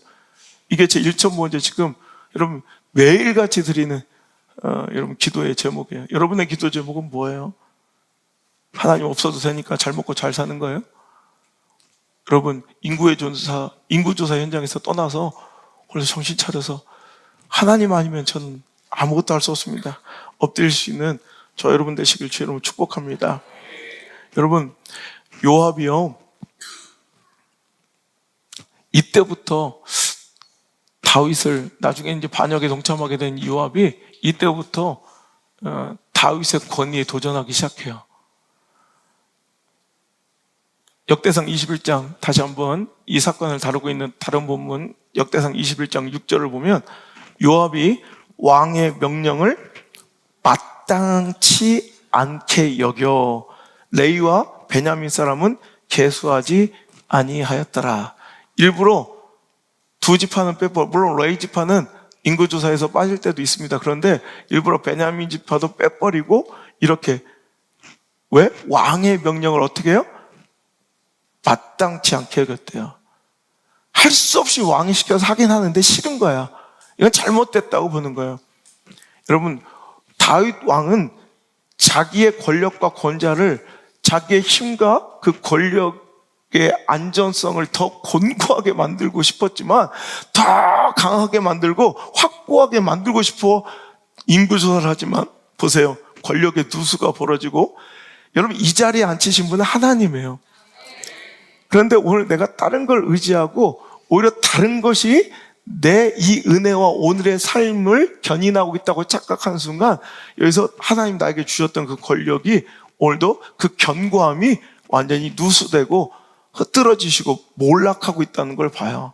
이게 제 1,000번째 지금 여러분 매일같이 드리는 여러분 기도의 제목이에요. 여러분의 기도 제목은 뭐예요? 하나님 없어도 되니까 잘 먹고 잘 사는 거예요? 여러분 인구조사 현장에서 떠나서 오늘 정신 차려서 하나님 아니면 저는 아무것도 할 수 없습니다. 엎드릴 수 있는 저 여러분 되시길 주의 이름으로 축복합니다. 여러분, 요압이요, 이때부터 다윗을, 나중에 이제 반역에 동참하게 된 요압이 이때부터 다윗의 권위에 도전하기 시작해요. 역대상 21장, 다시 한번 이 사건을 다루고 있는 다른 본문 역대상 21장 6절을 보면 요압이 왕의 명령을 마땅치 않게 여겨 레위와 베냐민 사람은 계수하지 아니하였더라. 일부러 두 지파는 빼버려, 물론 레위 지파는 인구조사에서 빠질 때도 있습니다. 그런데 일부러 베냐민 지파도 빼버리고 이렇게, 왜? 왕의 명령을 어떻게 해요? 마땅치 않게 여겼대요. 할 수 없이 왕이 시켜서 하긴 하는데 싫은 거야. 이건 잘못됐다고 보는 거예요. 여러분, 다윗 왕은 자기의 권력과 권자를 자기의 힘과 그 권력의 안전성을 더 곤고하게 만들고 싶었지만 더 강하게 만들고 확고하게 만들고 싶어 인구조사를 하지만 보세요. 권력의 누수가 벌어지고, 여러분 이 자리에 앉히신 분은 하나님이에요. 그런데 오늘 내가 다른 걸 의지하고 오히려 다른 것이 내 이 은혜와 오늘의 삶을 견인하고 있다고 착각하는 순간 여기서 하나님 나에게 주셨던 그 권력이 오늘도 그 견고함이 완전히 누수되고 흐트러지시고 몰락하고 있다는 걸 봐요.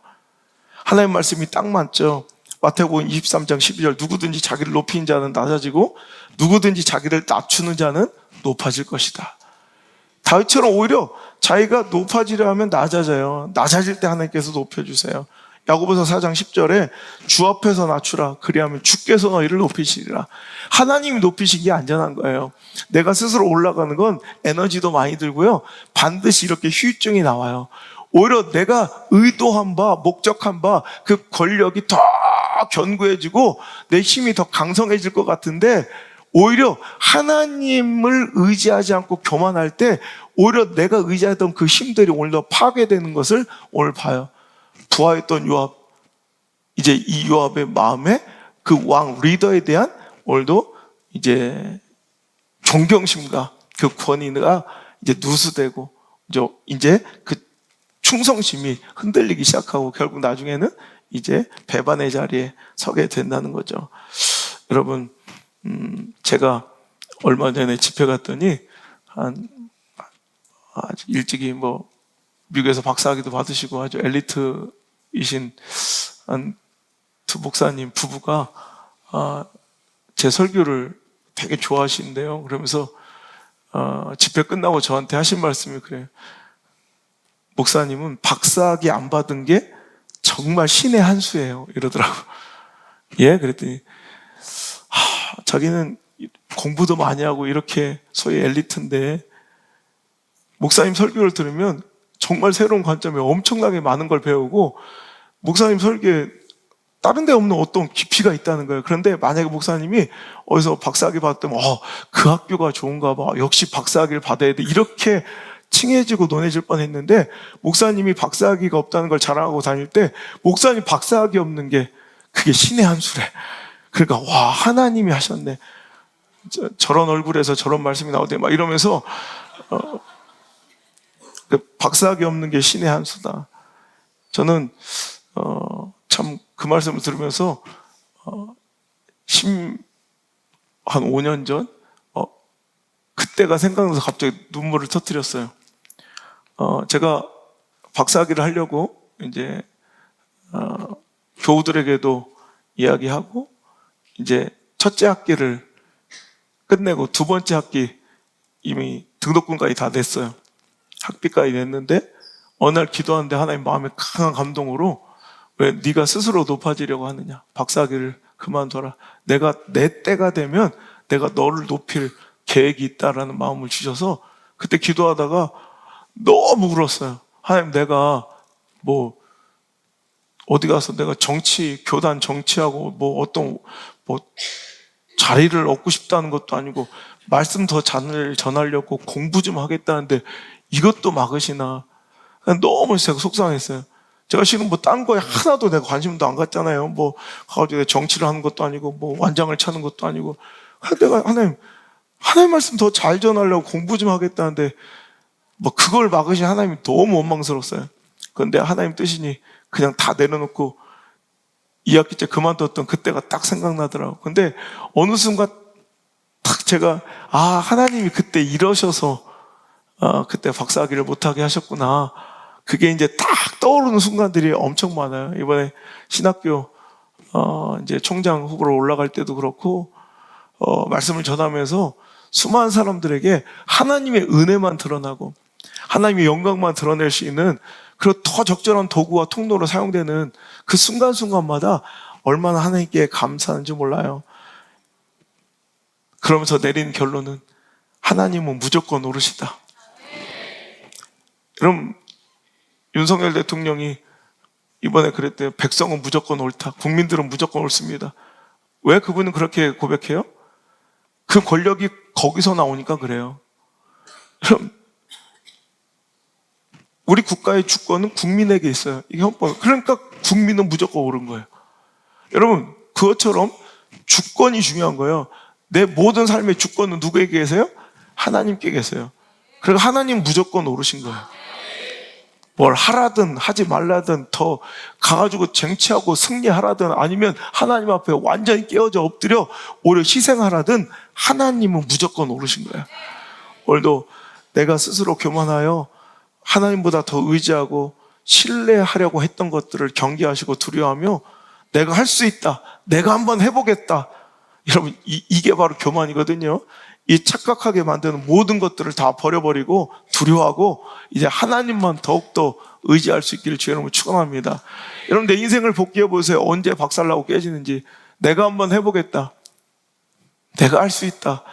하나님 말씀이 딱 맞죠. 마태복음 23장 12절, 누구든지 자기를 높이는 자는 낮아지고 누구든지 자기를 낮추는 자는 높아질 것이다. 다윗처럼 오히려 자기가 높아지려 하면 낮아져요. 낮아질 때 하나님께서 높여주세요. 야고보서 4장 10절에 주 앞에서 낮추라, 그리하면 주께서 너희를 높이시리라. 하나님이 높이시기에 안전한 거예요. 내가 스스로 올라가는 건 에너지도 많이 들고요, 반드시 이렇게 후유증이 나와요. 오히려 내가 의도한 바, 목적한 바 그 권력이 더 견고해지고 내 힘이 더 강성해질 것 같은데, 오히려 하나님을 의지하지 않고 교만할 때 오히려 내가 의지하던 그 힘들이 오늘 더 파괴되는 것을 오늘 봐요. 부하였던 요압, 이제 이 요압의 마음에 그 왕 리더에 대한 오늘도 이제 존경심과 그 권위가 이제 누수되고 이제 그 충성심이 흔들리기 시작하고 결국 나중에는 이제 배반의 자리에 서게 된다는 거죠. 여러분, 제가 얼마 전에 집회 갔더니 아주 일찍이 미국에서 박사학위도 받으시고 아주 엘리트이신 두 목사님 부부가 제 설교를 되게 좋아하시는데요. 그러면서 집회 끝나고 저한테 하신 말씀이 그래요. 목사님은 박사학위 안 받은 게 정말 신의 한 수예요, 이러더라고. 예, 그랬더니 자기는 공부도 많이 하고 이렇게 소위 엘리트인데 목사님 설교를 들으면 정말 새로운 관점에 엄청나게 많은 걸 배우고, 목사님 설교에 다른 데 없는 어떤 깊이가 있다는 거예요. 그런데 만약에 목사님이 어디서 박사학위 받았다면 그 학교가 좋은가 봐, 역시 박사학위를 받아야 돼, 이렇게 칭해지고 논해질 뻔했는데, 목사님이 박사학위가 없다는 걸 자랑하고 다닐 때 목사님 박사학위 없는 게 그게 신의 한 수래. 그러니까 와, 하나님이 하셨네, 저런 얼굴에서 저런 말씀이 나오대 막 이러면서 박사학위 없는 게 신의 한 수다. 저는 참 그 말씀을 들으면서 한 5년 전 그때가 생각나서 갑자기 눈물을 터뜨렸어요. 제가 박사학위를 하려고 이제 교우들에게도 이야기하고 이제 첫째 학기를 끝내고 두 번째 학기 이미 등록금까지 다 냈어요. 학비까지 냈는데 어느 날 기도하는데 하나님 마음에 강한 감동으로, 왜 네가 스스로 높아지려고 하느냐, 박사학위를 그만둬라, 내가 내 때가 되면 내가 너를 높일 계획이 있다라는 마음을 주셔서 그때 기도하다가 너무 울었어요. 하나님, 내가 어디 가서 내가 교단 정치하고 어떤 자리를 얻고 싶다는 것도 아니고 말씀 더 잘 전하려고 공부 좀 하겠다는데 이것도 막으시나. 너무 제가 속상했어요. 제가 지금 뭐 딴 거에 하나도 내가 관심도 안 갖잖아요. 뭐 가가지고 정치를 하는 것도 아니고 뭐 완장을 차는 것도 아니고. 내가 하나님 말씀 더 잘 전하려고 공부 좀 하겠다는데 뭐 그걸 막으신 하나님이 너무 원망스러웠어요. 그런데 하나님 뜻이니 그냥 다 내려놓고 2학기 때 그만뒀던 그때가 딱 생각나더라고요. 근데 어느 순간 딱 제가 하나님이 그때 이러셔서 그때 박사학위를 못하게 하셨구나. 그게 이제 딱 떠오르는 순간들이 엄청 많아요. 이번에 신학교 이제 총장 후보로 올라갈 때도 그렇고 말씀을 전하면서 수많은 사람들에게 하나님의 은혜만 드러나고 하나님의 영광만 드러낼 수 있는 그리고 더 적절한 도구와 통로로 사용되는 그 순간순간마다 얼마나 하나님께 감사한지 몰라요. 그러면서 내린 결론은 하나님은 무조건 옳으시다. 여러분, 윤석열 대통령이 이번에 그랬대요. 백성은 무조건 옳다. 국민들은 무조건 옳습니다. 왜 그분은 그렇게 고백해요? 그 권력이 거기서 나오니까 그래요. 그럼 우리 국가의 주권은 국민에게 있어요. 이게 헌법. 그러니까 국민은 무조건 옳은 거예요. 여러분, 그것처럼 주권이 중요한 거예요. 내 모든 삶의 주권은 누구에게 계세요? 하나님께 계세요. 그러니까 하나님 무조건 옳으신 거예요. 뭘 하라든 하지 말라든 더 가가지고 쟁취하고 승리하라든 아니면 하나님 앞에 완전히 깨어져 엎드려 오히려 희생하라든 하나님은 무조건 옳으신 거예요. 오늘도 내가 스스로 교만하여 하나님보다 더 의지하고 신뢰하려고 했던 것들을 경계하시고 두려워하며 내가 할 수 있다. 내가 한번 해보겠다. 여러분 이게 바로 교만이거든요. 이 착각하게 만드는 모든 것들을 다 버려버리고 두려워하고 이제 하나님만 더욱더 의지할 수 있기를 주의 이름으로 축원합니다. 여러분 내 인생을 복귀해 보세요. 언제 박살나고 깨지는지. 내가 한번 해보겠다. 내가 할 수 있다.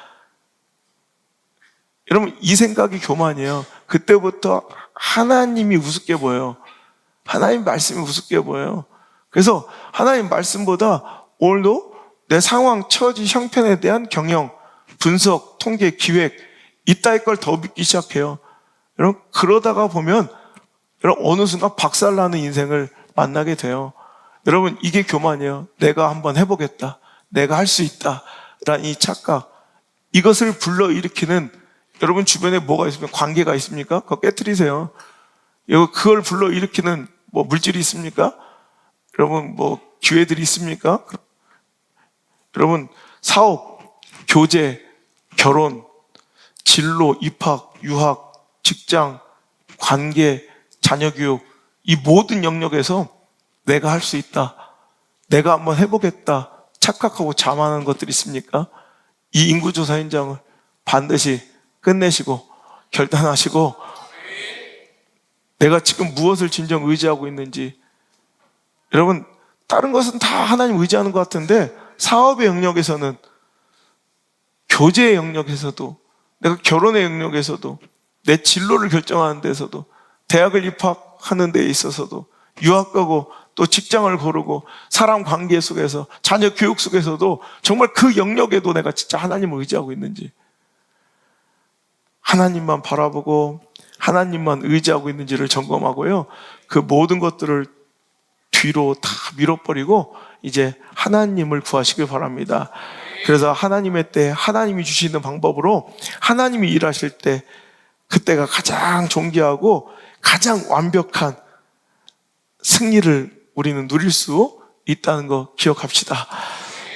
여러분 이 생각이 교만이에요. 그때부터 하나님이 우습게 보여요. 하나님 말씀이 우습게 보여요. 그래서 하나님 말씀보다 오늘도 내 상황, 처지, 형편에 대한 경영, 분석, 통계, 기획 이따위 걸 더 믿기 시작해요. 여러분 그러다가 보면 여러분 어느 순간 박살나는 인생을 만나게 돼요. 여러분 이게 교만이에요. 내가 한번 해보겠다. 내가 할 수 있다. 라는 이 착각. 이것을 불러일으키는 여러분 주변에 뭐가 있습니까? 관계가 있습니까? 그거 깨트리세요. 그걸 불러일으키는 뭐 물질이 있습니까? 여러분 뭐 기회들이 있습니까? 여러분 사업, 교제, 결혼, 진로, 입학, 유학, 직장, 관계, 자녀교육 이 모든 영역에서 내가 할 수 있다. 내가 한번 해보겠다. 착각하고 자만하는 것들이 있습니까? 이 인구조사 현장을 반드시 끝내시고 결단하시고 내가 지금 무엇을 진정 의지하고 있는지. 여러분 다른 것은 다 하나님 의지하는 것 같은데 사업의 영역에서는, 교제의 영역에서도, 내가 결혼의 영역에서도, 내 진로를 결정하는 데서도, 대학을 입학하는 데 있어서도, 유학 가고 또 직장을 고르고 사람 관계 속에서, 자녀 교육 속에서도 정말 그 영역에도 내가 진짜 하나님을 의지하고 있는지, 하나님만 바라보고 하나님만 의지하고 있는지를 점검하고요. 그 모든 것들을 뒤로 다 밀어버리고 이제 하나님을 구하시길 바랍니다. 그래서 하나님의 때 하나님이 주시는 방법으로 하나님이 일하실 때 그때가 가장 존귀하고 가장 완벽한 승리를 우리는 누릴 수 있다는 거 기억합시다.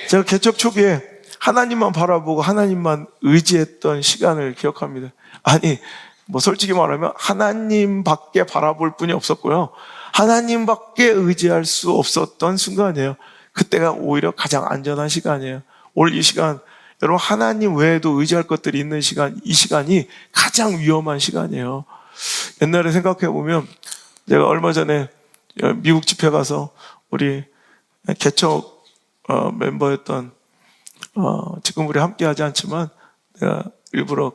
제가 개척 초기에 하나님만 바라보고 하나님만 의지했던 시간을 기억합니다. 아니 뭐 솔직히 말하면 하나님밖에 바라볼 뿐이 없었고요. 하나님밖에 의지할 수 없었던 순간이에요. 그때가 오히려 가장 안전한 시간이에요. 오늘 이 시간 여러분 하나님 외에도 의지할 것들이 있는 시간, 이 시간이 가장 위험한 시간이에요. 옛날에 생각해보면 제가 얼마 전에 미국 집회 가서 우리 개척 멤버였던 지금 우리 함께 하지 않지만 내가 일부러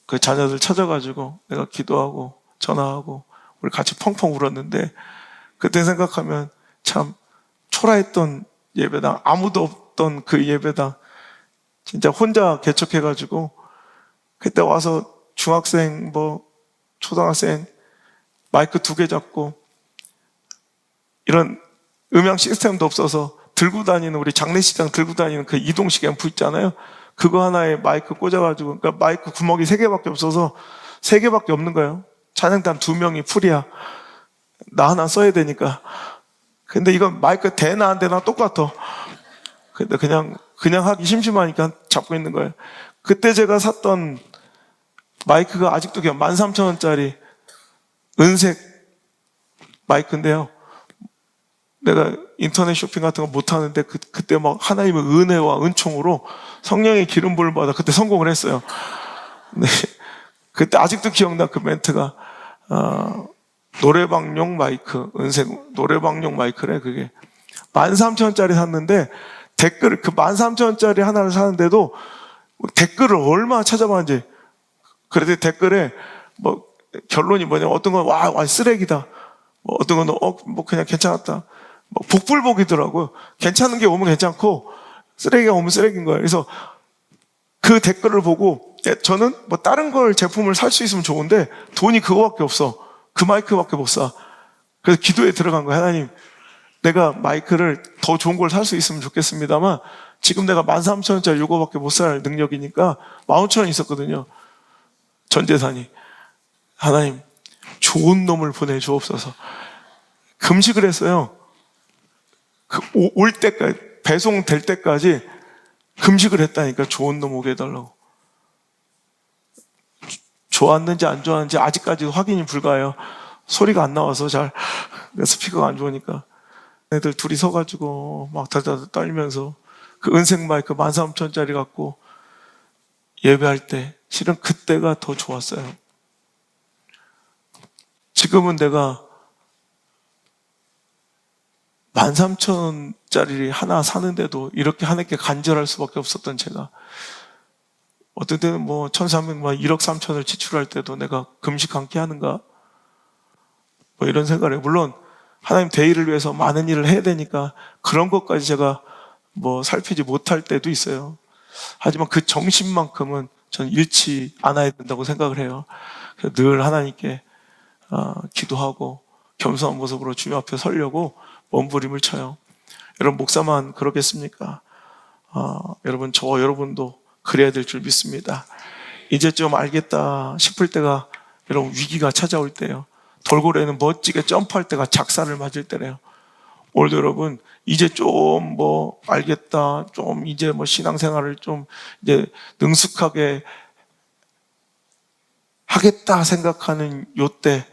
그 자녀들 찾아가지고 내가 기도하고 전화하고 우리 같이 펑펑 울었는데 그때 생각하면 참 초라했던 예배당, 아무도 없던 그 예배당 진짜 혼자 개척해가지고 그때 와서 중학생 뭐 초등학생 마이크 2개 잡고 이런 음향 시스템도 없어서 들고 다니는, 우리 장례식장 들고 다니는 그 이동식 앰프 있잖아요. 그거 하나에 마이크 꽂아가지고, 그러니까 마이크 구멍이 3개밖에 없어서 3개밖에 없는 거예요. 찬양단 2명이 풀이야. 나 하나 써야 되니까. 근데 이건 마이크 되나 안 되나 똑같아. 근데 그냥 하기 심심하니까 잡고 있는 거예요. 그때 제가 샀던 마이크가 아직도 그냥 13,000원짜리 은색 마이크인데요. 내가 인터넷 쇼핑 같은 거 못하는데 그때 막 하나님의 은혜와 은총으로 성령의 기름 부음을 받아 그때 성공을 했어요. 네. 그때 아직도 기억나. 그 멘트가 노래방용 마이크, 은색 노래방용 마이크래. 그게 13,000원짜리 샀는데 댓글, 그 13,000원짜리 하나를 사는데도 댓글을 얼마나 찾아봤는지. 그래도 댓글에 뭐 결론이 뭐냐면 어떤 건 와 쓰레기다, 뭐 어떤 건 뭐 그냥 괜찮았다, 뭐 복불복이더라고요. 괜찮은 게 오면 괜찮고 쓰레기가 오면 쓰레기인 거예요. 그래서 그 댓글을 보고 저는 뭐 다른 걸 제품을 살 수 있으면 좋은데 돈이 그거밖에 없어. 그 마이크밖에 못 사. 그래서 기도에 들어간 거예요. 하나님, 내가 마이크를 더 좋은 걸 살 수 있으면 좋겠습니다만 지금 내가 13,000원짜리 이거밖에 못 살 능력이니까 15,000원 있었거든요. 전 재산이. 하나님, 좋은 놈을 보내주옵소서. 금식을 했어요. 올 때까지, 배송될 때까지 금식을 했다니까. 좋은 놈 오게 해달라고. 좋았는지 안 좋았는지 아직까지도 확인이 불가해요. 소리가 안 나와서 잘. 스피커가 안 좋으니까. 애들 둘이 서가지고 막 다다다 떨면서 그 은색 마이크 13,000원짜리 갖고 예배할 때 실은 그때가 더 좋았어요. 지금은 내가 13,000원짜리 하나 사는데도 이렇게 하나님께 간절할 수밖에 없었던 제가, 어떤 때는 뭐 1,300만 1억 3천을 지출할 때도 내가 금식 함께 하는가? 뭐 이런 생각을 해요. 물론 하나님 대의를 위해서 많은 일을 해야 되니까 그런 것까지 제가 뭐 살피지 못할 때도 있어요. 하지만 그 정신만큼은 전 잃지 않아야 된다고 생각을 해요. 그래서 늘 하나님께 기도하고 겸손한 모습으로 주님 앞에 서려고 몸부림을 쳐요. 여러분, 목사만 그러겠습니까? 여러분, 여러분도 그래야 될 줄 믿습니다. 이제 좀 알겠다 싶을 때가, 여러분, 위기가 찾아올 때요. 돌고래는 멋지게 점프할 때가 작사를 맞을 때래요. 오늘도 여러분, 이제 좀 뭐 알겠다, 좀 이제 뭐 신앙생활을 좀 이제 능숙하게 하겠다 생각하는 요때,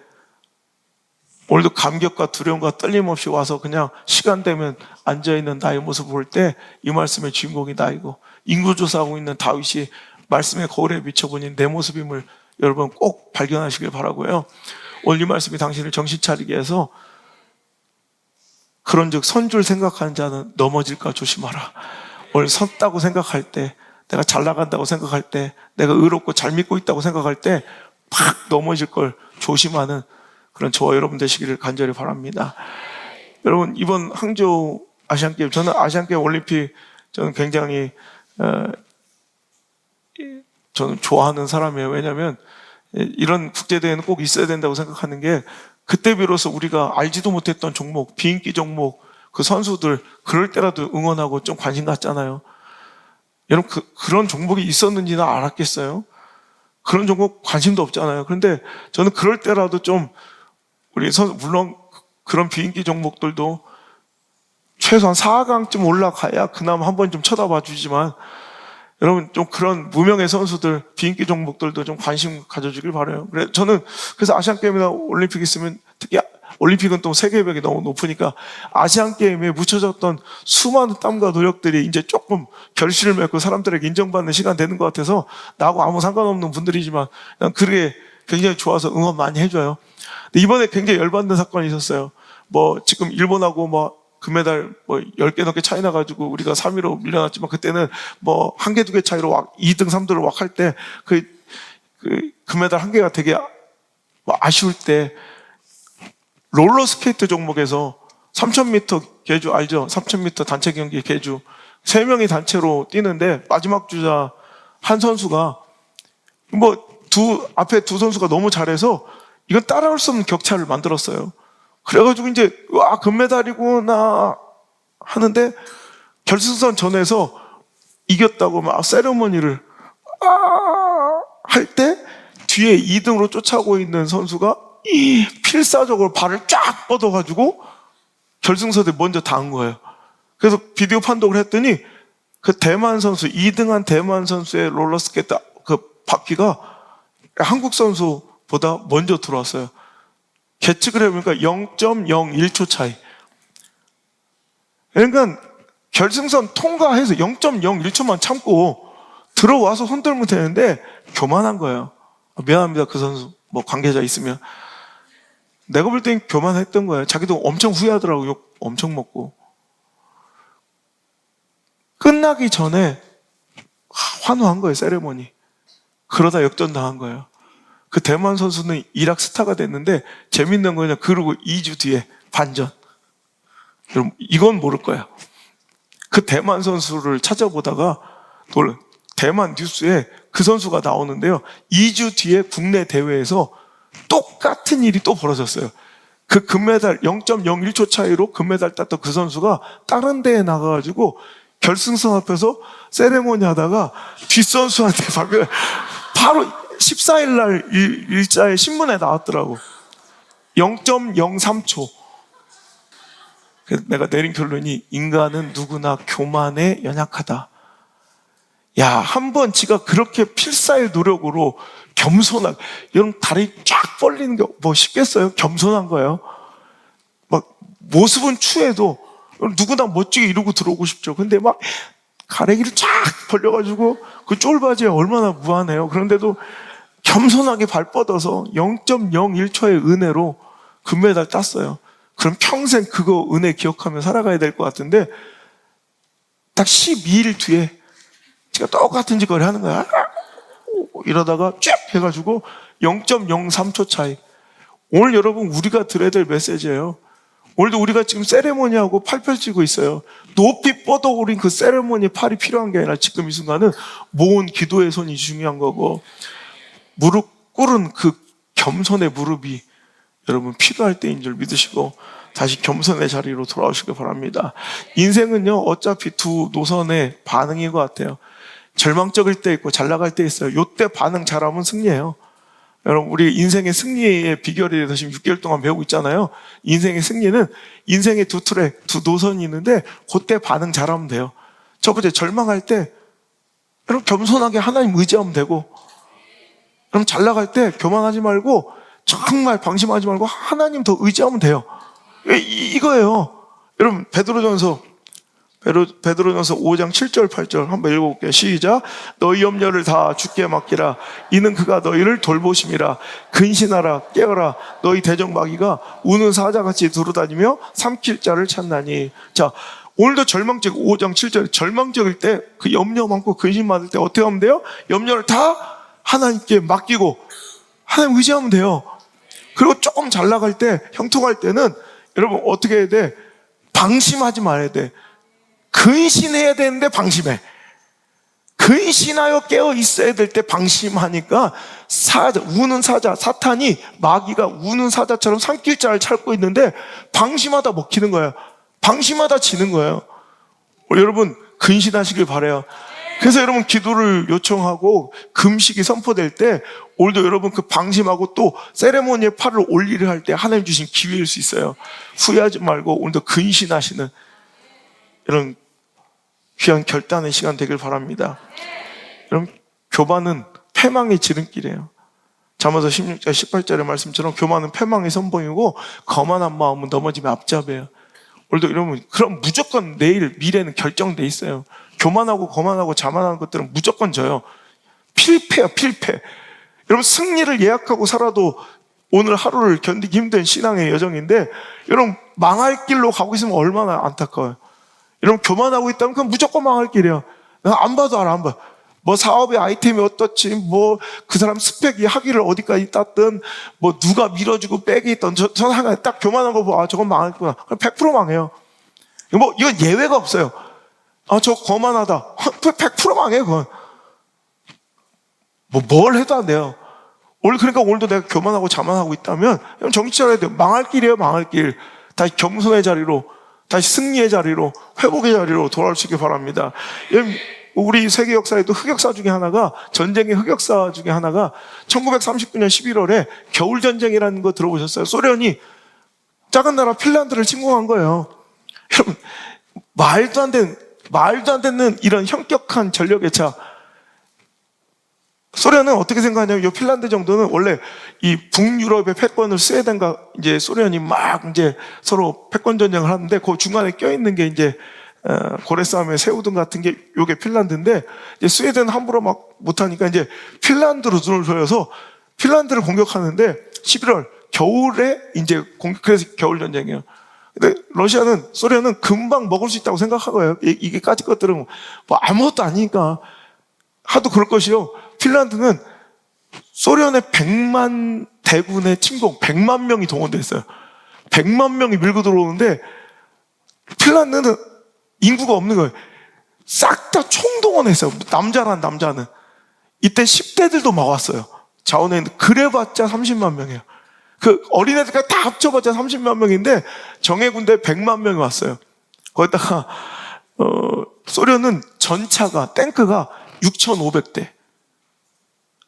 오늘도 감격과 두려움과 떨림 없이 와서 그냥 시간 되면 앉아있는 나의 모습을 볼 때 이 말씀의 주인공이 나이고, 인구조사하고 있는 다윗이 말씀의 거울에 비춰보니 내 모습임을 여러분 꼭 발견하시길 바라고요. 오늘 이 말씀이 당신을 정신 차리게 해서, 그런즉 선줄 생각하는 자는 넘어질까 조심하라. 오늘 섰다고 생각할 때, 내가 잘 나간다고 생각할 때, 내가 의롭고 잘 믿고 있다고 생각할 때 팍 넘어질 걸 조심하는 그런 저와 여러분 되시기를 간절히 바랍니다. 여러분, 이번 항저우 아시안게임, 저는 아시안게임 올림픽 저는 굉장히 저는 좋아하는 사람이에요. 왜냐하면 이런 국제대회는 꼭 있어야 된다고 생각하는 게, 그때 비로소 우리가 알지도 못했던 종목, 비인기 종목, 그 선수들 그럴 때라도 응원하고 좀 관심 갖잖아요. 여러분, 그런 종목이 있었는지는 알았겠어요? 그런 종목 관심도 없잖아요. 그런데 저는 그럴 때라도 좀 우리 선수, 물론 그런 비인기 종목들도 최소한 4강쯤 올라가야 그나마 한번 좀 쳐다봐 주지만, 여러분, 좀 그런 무명의 선수들, 비인기 종목들도 좀 관심 가져주길 바라요. 저는 그래서 아시안게임이나 올림픽 있으면, 특히 올림픽은 또 세계벽이 너무 높으니까 아시안게임에 묻혀졌던 수많은 땀과 노력들이 이제 조금 결실을 맺고 사람들에게 인정받는 시간 되는 것 같아서, 나하고 아무 상관없는 분들이지만 그냥 그게 굉장히 좋아서 응원 많이 해줘요. 근데 이번에 굉장히 열받는 사건이 있었어요. 뭐 지금 일본하고 뭐 금메달 뭐 10개 넘게 차이 나가지고 우리가 3위로 밀려났지만, 그때는 뭐 1개, 2개 차이로 2등, 3등을 막 할 때 그 금메달 1개가 되게 아쉬울 때, 롤러스케이트 종목에서 3000m 계주 알죠? 3000m 단체 경기 계주 3명이 단체로 뛰는데 마지막 주자 한 선수가 앞에 두 선수가 너무 잘해서 이건 따라올 수 없는 격차를 만들었어요. 그래가지고 이제 와 금메달이구나 하는데 결승선 전에서 이겼다고 막 세레머니를 할 때 뒤에 2등으로 쫓아오고 있는 선수가 필사적으로 발을 쫙 뻗어가지고 결승선에 먼저 닿은 거예요. 그래서 비디오 판독을 했더니 그 대만 선수 2등한 대만 선수의 롤러스케이트 그 바퀴가 한국 선수보다 먼저 들어왔어요. 계측을 해보니까 0.01초 차이. 그러니까 결승선 통과해서 0.01초만 참고 들어와서 손 들면 되는데 교만한 거예요. 미안합니다. 그 선수 뭐 관계자 있으면. 내가 볼 땐 교만했던 거예요. 자기도 엄청 후회하더라고. 욕 엄청 먹고. 끝나기 전에 환호한 거예요. 세레모니. 그러다 역전당한 거예요. 그 대만 선수는 이락 스타가 됐는데 재밌는 거냐. 그러고 2주 뒤에 반전. 여러분 이건 모를 거예요. 그 대만 선수를 찾아보다가 대만 뉴스에 그 선수가 나오는데요. 2주 뒤에 국내 대회에서 똑같은 일이 또 벌어졌어요. 그 금메달 0.01초 차이로 금메달 땄던 그 선수가 다른 대회에 나가가지고 결승선 앞에서 세레모니 하다가 뒷선수한테 바로 14일 날 일자에 신문에 나왔더라고. 0.03초. 내가 내린 결론이 인간은 누구나 교만에 연약하다. 야, 한번 지가 그렇게 필사의 노력으로 겸손한, 여러분 다리 쫙 벌리는 게 뭐 쉽겠어요? 겸손한 거예요. 막 모습은 추해도 누구나 멋지게 이러고 들어오고 싶죠. 근데 막 가래기를 쫙 벌려가지고 그 쫄바지에 얼마나 무한해요. 그런데도 겸손하게 발 뻗어서 0.01초의 은혜로 금메달 땄어요. 그럼 평생 그거 은혜 기억하며 살아가야 될 것 같은데 딱 12일 뒤에 제가 똑같은 짓거리 하는 거야. 이러다가 쫙 해가지고 0.03초 차이. 오늘 여러분 우리가 들어야 될 메시지예요. 오늘도 우리가 지금 세레모니하고 팔 펼치고 있어요. 높이 뻗어오른 그 세레모니 팔이 필요한 게 아니라 지금 이 순간은 모은 기도의 손이 중요한 거고 무릎 꿇은 그 겸손의 무릎이 여러분 필요할 때인 줄 믿으시고 다시 겸손의 자리로 돌아오시길 바랍니다. 인생은요 어차피 두 노선의 반응인 것 같아요. 절망적일 때 있고 잘 나갈 때 있어요. 요때 반응 잘하면 승리예요. 여러분 우리 인생의 승리의 비결에 대해서 지금 6개월 동안 배우고 있잖아요. 인생의 승리는 인생의 두 트랙, 두 노선이 있는데 그때 반응 잘하면 돼요. 첫 번째 절망할 때 여러분 겸손하게 하나님 의지하면 되고 그럼 잘 나갈 때 교만하지 말고 정말 방심하지 말고 하나님 더 의지하면 돼요. 이거예요. 여러분 베드로전서 5장 7절 8절 한번 읽어볼게요. 시작. 너희 염려를 다 주께 맡기라. 이는 그가 너희를 돌보심이라. 근신하라 깨어라. 너희 대적마귀가 우는 사자같이 두루다니며 삼킬 자를 찾나니. 자, 오늘도 5장 7절 절망적일 때 그 염려 많고 근심 많을 때 어떻게 하면 돼요? 염려를 다 하나님께 맡기고 하나님 의지하면 돼요. 그리고 조금 잘 나갈 때 형통할 때는 여러분 어떻게 해야 돼? 방심하지 말아야 돼. 근신해야 되는데 방심해. 근신하여 깨어 있어야 될 때 방심하니까 우는 사자, 사탄이 마귀가 우는 사자처럼 삼킬 자를 찾고 있는데 방심하다 먹히는 거예요. 방심하다 지는 거예요. 여러분 근신하시길 바라요. 그래서 여러분 기도를 요청하고 금식이 선포될 때 오늘도 여러분 그 방심하고 또 세레모니에 팔을 올리려 할 때 하나님 주신 기회일 수 있어요. 후회하지 말고 오늘도 근신하시는 이런 귀한 결단의 시간 되길 바랍니다. 여러분 교만은 패망의 지름길이에요. 잠언서 16절 18절의 말씀처럼 교만은 패망의 선봉이고 거만한 마음은 넘어지면 앞잡이에요. 오늘도 여러분 그럼 무조건 내일 미래는 결정돼 있어요. 교만하고 거만하고 자만하는 것들은 무조건 져요. 필패야 필패. 여러분 승리를 예약하고 살아도 오늘 하루를 견디기 힘든 신앙의 여정인데 여러분 망할 길로 가고 있으면 얼마나 안타까워요. 여러분 교만하고 있다면 그건 무조건 망할 길이에요. 안 봐도 알아 안 봐. 뭐 사업의 아이템이 어떻지 뭐 그 사람 스펙이 학위를 어디까지 땄든 뭐 누가 밀어주고 백이 있던 저는 하나 딱 교만한 거 보고 아 저건 망했구나. 100% 망해요. 뭐 이건 예외가 없어요. 아 저 거만하다. 100% 망해요 그건. 뭐 뭘 해도 안 돼요. 오늘 그러니까 오늘도 내가 교만하고 자만하고 있다면 정신 차려야 돼요. 망할 길이에요, 망할 길. 다시 겸손의 자리로, 다시 승리의 자리로, 회복의 자리로 돌아올 수 있길 바랍니다. 우리 세계 역사에도 흑역사 중에 하나가, 전쟁의 흑역사 중에 하나가 1939년 11월에 겨울전쟁이라는 거 들어보셨어요? 소련이 작은 나라 핀란드를 침공한 거예요. 여러분, 말도 안 되는 이런 현격한 전력의 차. 소련은 어떻게 생각하냐면, 이 핀란드 정도는 원래 이 북유럽의 패권을 스웨덴과 이제 소련이 막 이제 서로 패권 전쟁을 하는데, 그 중간에 껴있는 게 이제, 고래싸움에 새우등 같은 게 요게 핀란드인데, 이제 스웨덴 함부로 막 못하니까 이제 핀란드로 눈을 돌려서 핀란드를 공격하는데, 11월, 겨울에 이제 그래서 겨울전쟁이에요. 근데 소련은 금방 먹을 수 있다고 생각하고요. 이게 까짓 것들은 뭐 아무것도 아니니까. 하도 그럴 것이요. 핀란드는 소련의 100만 대군의 침공, 100만 명이 동원돼 있어요. 100만 명이 밀고 들어오는데 핀란드는 인구가 없는 거예요. 싹 다 총동원했어요. 남자는. 이때 10대들도 막 왔어요. 자원했는데 그래봤자 30만 명이에요. 그 어린애들까지 다 합쳐봤자 30만 명인데 정예군대 100만 명이 왔어요. 거기다가 소련은 전차가, 탱크가 6,500대.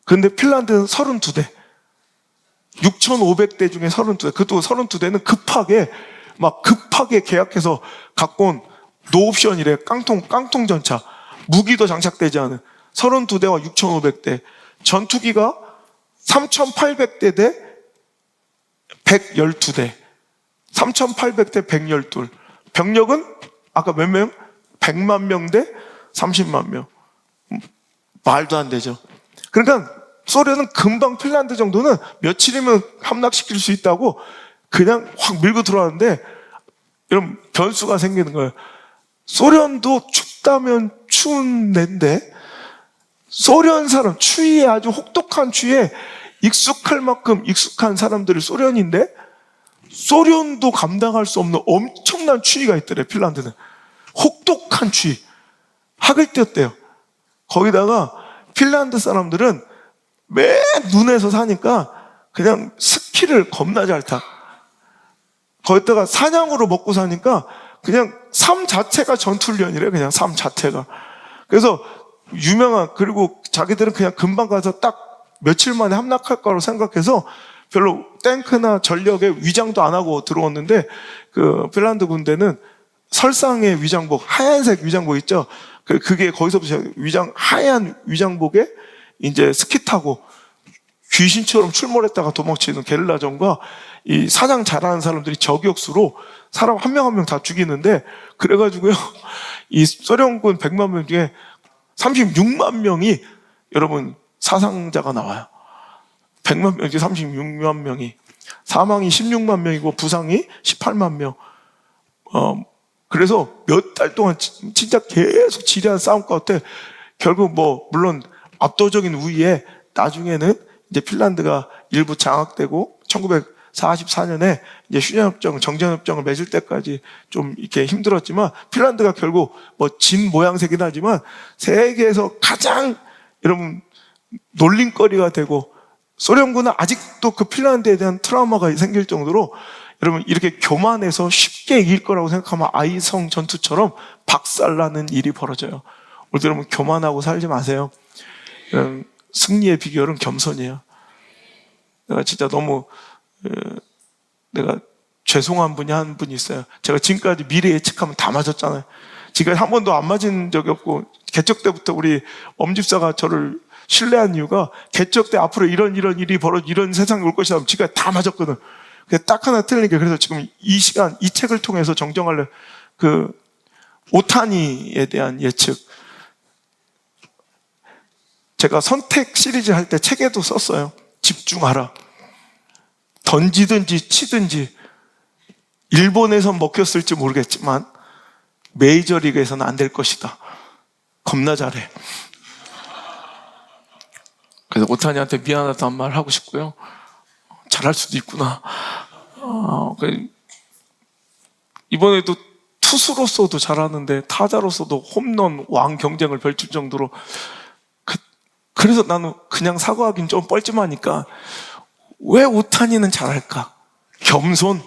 그런데 핀란드는 32대. 6,500대 중에 32대. 그것도 32대는 급하게 계약해서 갖고 온 노옵션이래. 깡통 전차. 무기도 장착되지 않은 32대와 6,500대. 전투기가 3,800대 대 112대. 3,800대 112. 병력은 아까 몇 명? 100만 명 대 30만 명. 말도 안 되죠. 그러니까 소련은 금방 핀란드 정도는 며칠이면 함락시킬 수 있다고 그냥 확 밀고 들어왔는데, 이런 변수가 생기는 거예요. 소련도 춥다면 추운 데인데, 소련 사람, 추위에 아주 혹독한 추위에 익숙할 만큼 익숙한 사람들이 소련인데, 소련도 감당할 수 없는 엄청난 추위가 있더래, 핀란드는. 혹독한 추위. 학을 뛰었대요. 거기다가 핀란드 사람들은 맨 눈에서 사니까 그냥 스키를 겁나 잘 타. 거기다가 사냥으로 먹고 사니까 그냥 삶 자체가 전투훈련이래, 그냥 삶 자체가. 그래서 그리고 자기들은 그냥 금방 가서 딱 며칠 만에 함락할 거라고 생각해서 별로 탱크나 전력에 위장도 안 하고 들어왔는데, 그 핀란드 군대는 설상의 위장복, 하얀색 위장복 있죠? 그게 거기서부터 하얀 위장복에 이제 스키 타고 귀신처럼 출몰했다가 도망치는 게릴라전과, 이 사냥 잘하는 사람들이 저격수로 사람 한 명 한 명 다 죽이는데, 그래가지고요, 이 소련군 100만 명 중에 36만 명이 여러분 사상자가 나와요. 100만 명 중에 36만 명이. 사망이 16만 명이고 부상이 18만 명. 그래서 몇 달 동안 진짜 계속 지리한 싸움 가운데 결국 물론 압도적인 우위에 나중에는 이제 핀란드가 일부 장악되고 1944년에 이제 휴전협정, 정전협정을 맺을 때까지 좀 이렇게 힘들었지만, 핀란드가 결국 진 모양새긴 하지만 세계에서 가장 여러분 놀림거리가 되고, 소련군은 아직도 그 핀란드에 대한 트라우마가 생길 정도로, 여러분 이렇게 교만해서 쉽게 이길 거라고 생각하면 아이성 전투처럼 박살나는 일이 벌어져요. 우리 여러분 교만하고 살지 마세요. 승리의 비결은 겸손이에요. 내가 진짜 너무 내가 죄송한 분이 한 분이 있어요. 제가 지금까지 미래 예측하면 다 맞았잖아요. 지금까지 한 번도 안 맞은 적이 없고, 개척 때부터 우리 엄집사가 저를 신뢰한 이유가, 개척 때 앞으로 이런 일이 이런 세상이 올 것이다 하면 지금까지 다 맞았거든. 딱 하나 틀린 게, 그래서 지금 이 시간 이 책을 통해서 정정하려, 그 오타니에 대한 예측, 제가 선택 시리즈 할 때 책에도 썼어요. 집중하라. 던지든지 치든지. 일본에선 먹혔을지 모르겠지만 메이저리그에서는 안 될 것이다. 겁나 잘해. 그래서 오타니한테 미안하다는 말 하고 싶고요. 잘할 수도 있구나. 이번에도 투수로서도 잘하는데 타자로서도 홈런 왕 경쟁을 펼칠 정도로 그래서 나는 그냥 사과하긴 좀 뻘쭘하니까 왜 오타니는 잘할까? 겸손.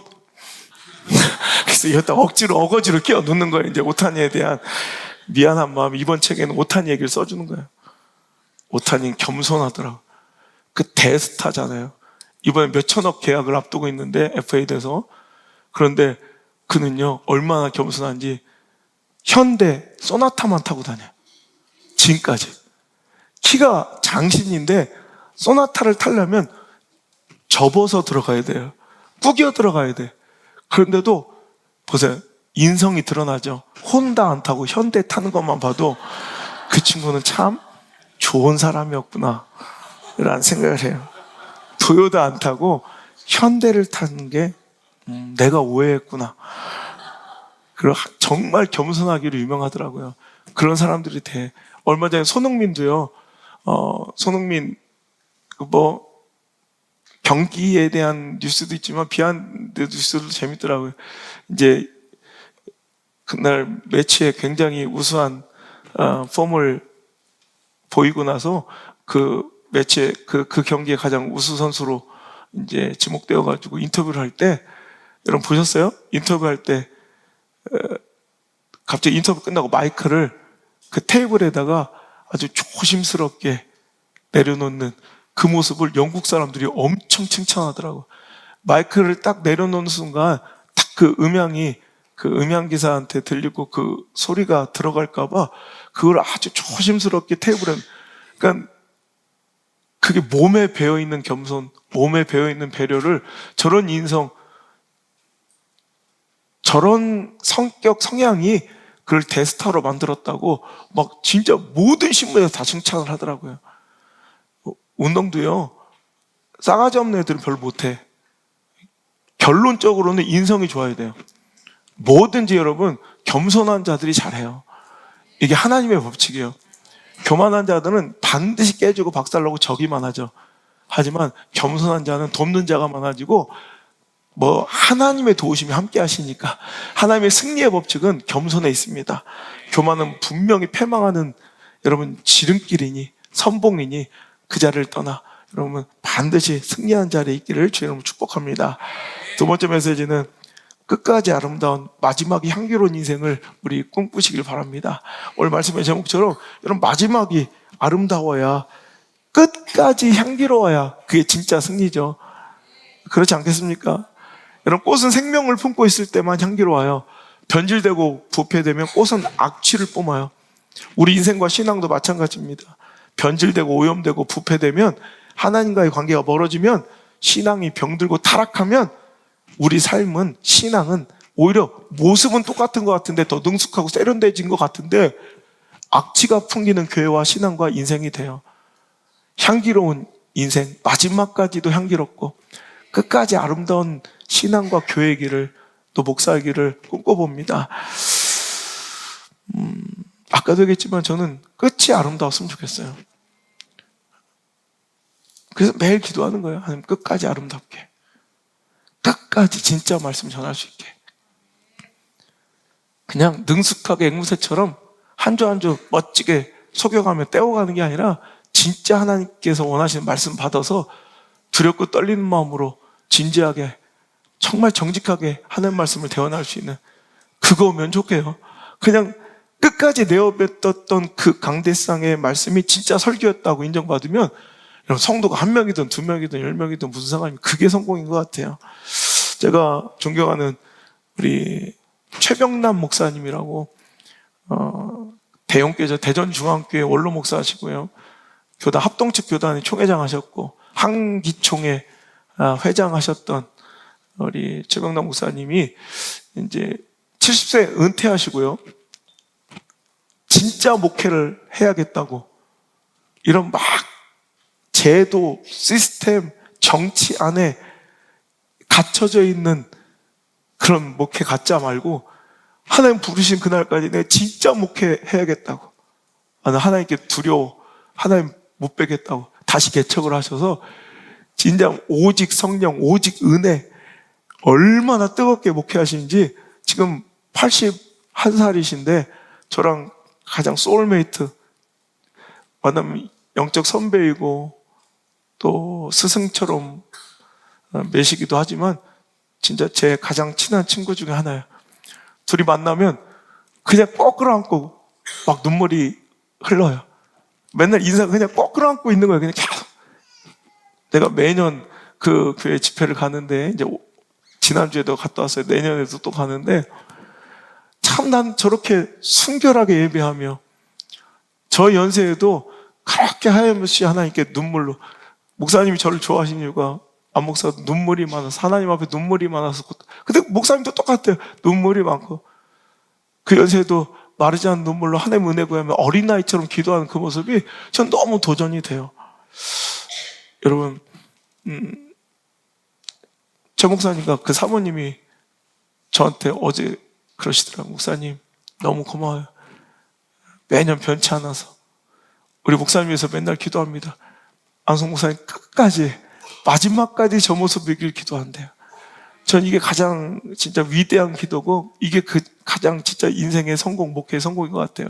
그래서 여기다 억지로 어거지로 끼워 넣는 거예요. 이제 오타니에 대한 미안한 마음. 이번 책에는 오타니 얘기를 써주는 거예요. 오타니는 겸손하더라고. 그 대스타잖아요. 이번에 몇천억 계약을 앞두고 있는데 FA에서. 그런데 그는요 얼마나 겸손한지 현대 소나타만 타고 다녀요. 지금까지. 키가 장신인데 소나타를 타려면 접어서 들어가야 돼요. 꾸겨 들어가야 돼. 그런데도 보세요. 인성이 드러나죠. 혼다 안 타고 현대 타는 것만 봐도 그 친구는 참 좋은 사람이었구나 라는 생각을 해요. 도요타 안 타고 현대를 타는 게 내가 오해했구나. 그리고 정말 겸손하기로 유명하더라고요. 그런 사람들이 돼. 얼마 전에 손흥민도요. 손흥민 뭐 경기에 대한 뉴스도 있지만 비하인드 뉴스도 재밌더라고요. 이제 그날 매치에 굉장히 우수한 폼을 보이고 나서 그 매치에 그 경기에 가장 우수 선수로 이제 지목되어 가지고 인터뷰를 할 때, 여러분 보셨어요? 인터뷰할 때 갑자기 인터뷰 끝나고 마이크를 그 테이블에다가 아주 조심스럽게 내려놓는 그 모습을 영국 사람들이 엄청 칭찬하더라고. 마이크를 딱 내려놓는 순간 딱 그 음향이 그 음향 기사한테 들리고 그 소리가 들어갈까봐 그걸 아주 조심스럽게 테이블에, 그러니까 그게 몸에 배어 있는 겸손, 몸에 배어 있는 배려를 저런 인성, 저런 성격, 성향이 그걸 대스타로 만들었다고 막 진짜 모든 신문에서 다 칭찬을 하더라고요. 운동도요, 싸가지 없는 애들은 별로 못해. 결론적으로는 인성이 좋아야 돼요. 뭐든지 여러분, 겸손한 자들이 잘해요. 이게 하나님의 법칙이에요. 교만한 자들은 반드시 깨지고 박살나고 저기만 하죠. 하지만 겸손한 자는 돕는 자가 많아지고 뭐 하나님의 도우심이 함께 하시니까 하나님의 승리의 법칙은 겸손에 있습니다. 교만은 분명히 패망하는 여러분 지름길이니 선봉이니 그 자리를 떠나 여러분 반드시 승리한 자리에 있기를 주의 이름으로 축복합니다. 두 번째 메시지는 끝까지 아름다운 마지막이 향기로운 인생을 우리 꿈꾸시길 바랍니다. 오늘 말씀의 제목처럼 여러분 마지막이 아름다워야, 끝까지 향기로워야 그게 진짜 승리죠. 그렇지 않겠습니까? 여러분 꽃은 생명을 품고 있을 때만 향기로워요. 변질되고 부패되면 꽃은 악취를 뿜어요. 우리 인생과 신앙도 마찬가지입니다. 변질되고 오염되고 부패되면, 하나님과의 관계가 멀어지면, 신앙이 병들고 타락하면 우리 삶은, 신앙은 오히려 모습은 똑같은 것 같은데 더 능숙하고 세련돼진 것 같은데 악취가 풍기는 교회와 신앙과 인생이 돼요. 향기로운 인생, 마지막까지도 향기롭고 끝까지 아름다운 신앙과 교회의 길을, 또 목사의 길을 꿈꿔봅니다. 아까도 얘기했지만 저는 끝이 아름다웠으면 좋겠어요. 그래서 매일 기도하는 거예요. 하나님 끝까지 아름답게, 끝까지 진짜 말씀 전할 수 있게. 그냥 능숙하게 앵무새처럼 한 주 한 주 멋지게 속여가며 떼어가는 게 아니라 진짜 하나님께서 원하시는 말씀 받아서 두렵고 떨리는 마음으로 진지하게 정말 정직하게 하나님 말씀을 대언할 수 있는, 그거면 좋게요. 그냥 끝까지 내어뱉었던 그 강대상의 말씀이 진짜 설교였다고 인정받으면 성도가 1명이든 2명이든 10명이든 무슨 상관이면 그게 성공인 것 같아요. 제가 존경하는 우리 최병남 목사님이라고 대형교회 대전중앙교회 원로 목사하시고요, 교단 합동측 교단의 총회장 하셨고 한기총회 회장하셨던 우리 최병남 목사님이 이제 70세 은퇴하시고요, 진짜 목회를 해야겠다고 이런 막 제도, 시스템, 정치 안에 갇혀져 있는 그런 목회 갖자 말고 하나님 부르신 그날까지 내가 진짜 목회 해야겠다고, 나는 하나님께 두려워, 하나님 못 뵙겠다고 다시 개척을 하셔서 진짜 오직 성령, 오직 은혜, 얼마나 뜨겁게 목회하시는지 지금 81살이신데 저랑 가장 소울메이트, 만나면 영적 선배이고 또 스승처럼 매시기도 하지만 진짜 제 가장 친한 친구 중에 하나예요. 둘이 만나면 그냥 꼭 끌어안고 막 눈물이 흘러요. 맨날 인사 그냥 꼭 끌어안고 있는 거예요. 그냥 계속. 내가 매년 그 교회 집회를 가는데 이제 지난주에도 갔다 왔어요. 내년에도 또 가는데 참 난 저렇게 순결하게 예배하며 저 연세에도 그렇게 하염없이 하나님께 눈물로, 목사님이 저를 좋아하신 이유가 안 목사도 눈물이 많아서, 하나님 앞에 눈물이 많아서. 근데 목사님도 똑같아요. 눈물이 많고 그 연세에도 마르지 않은 눈물로 하나님 은혜 구하며 어린아이처럼 기도하는 그 모습이 전 너무 도전이 돼요. 여러분, 제 목사님과 그 사모님이 저한테 어제 그러시더라고요. 목사님 너무 고마워요. 매년 변치 않아서 우리 목사님 위해서 맨날 기도합니다. 안성 목사님 끝까지 마지막까지 저 모습이길 기도한대요. 전 이게 가장 진짜 위대한 기도고 이게 그 가장 진짜 인생의 성공, 목회의 성공인 것 같아요.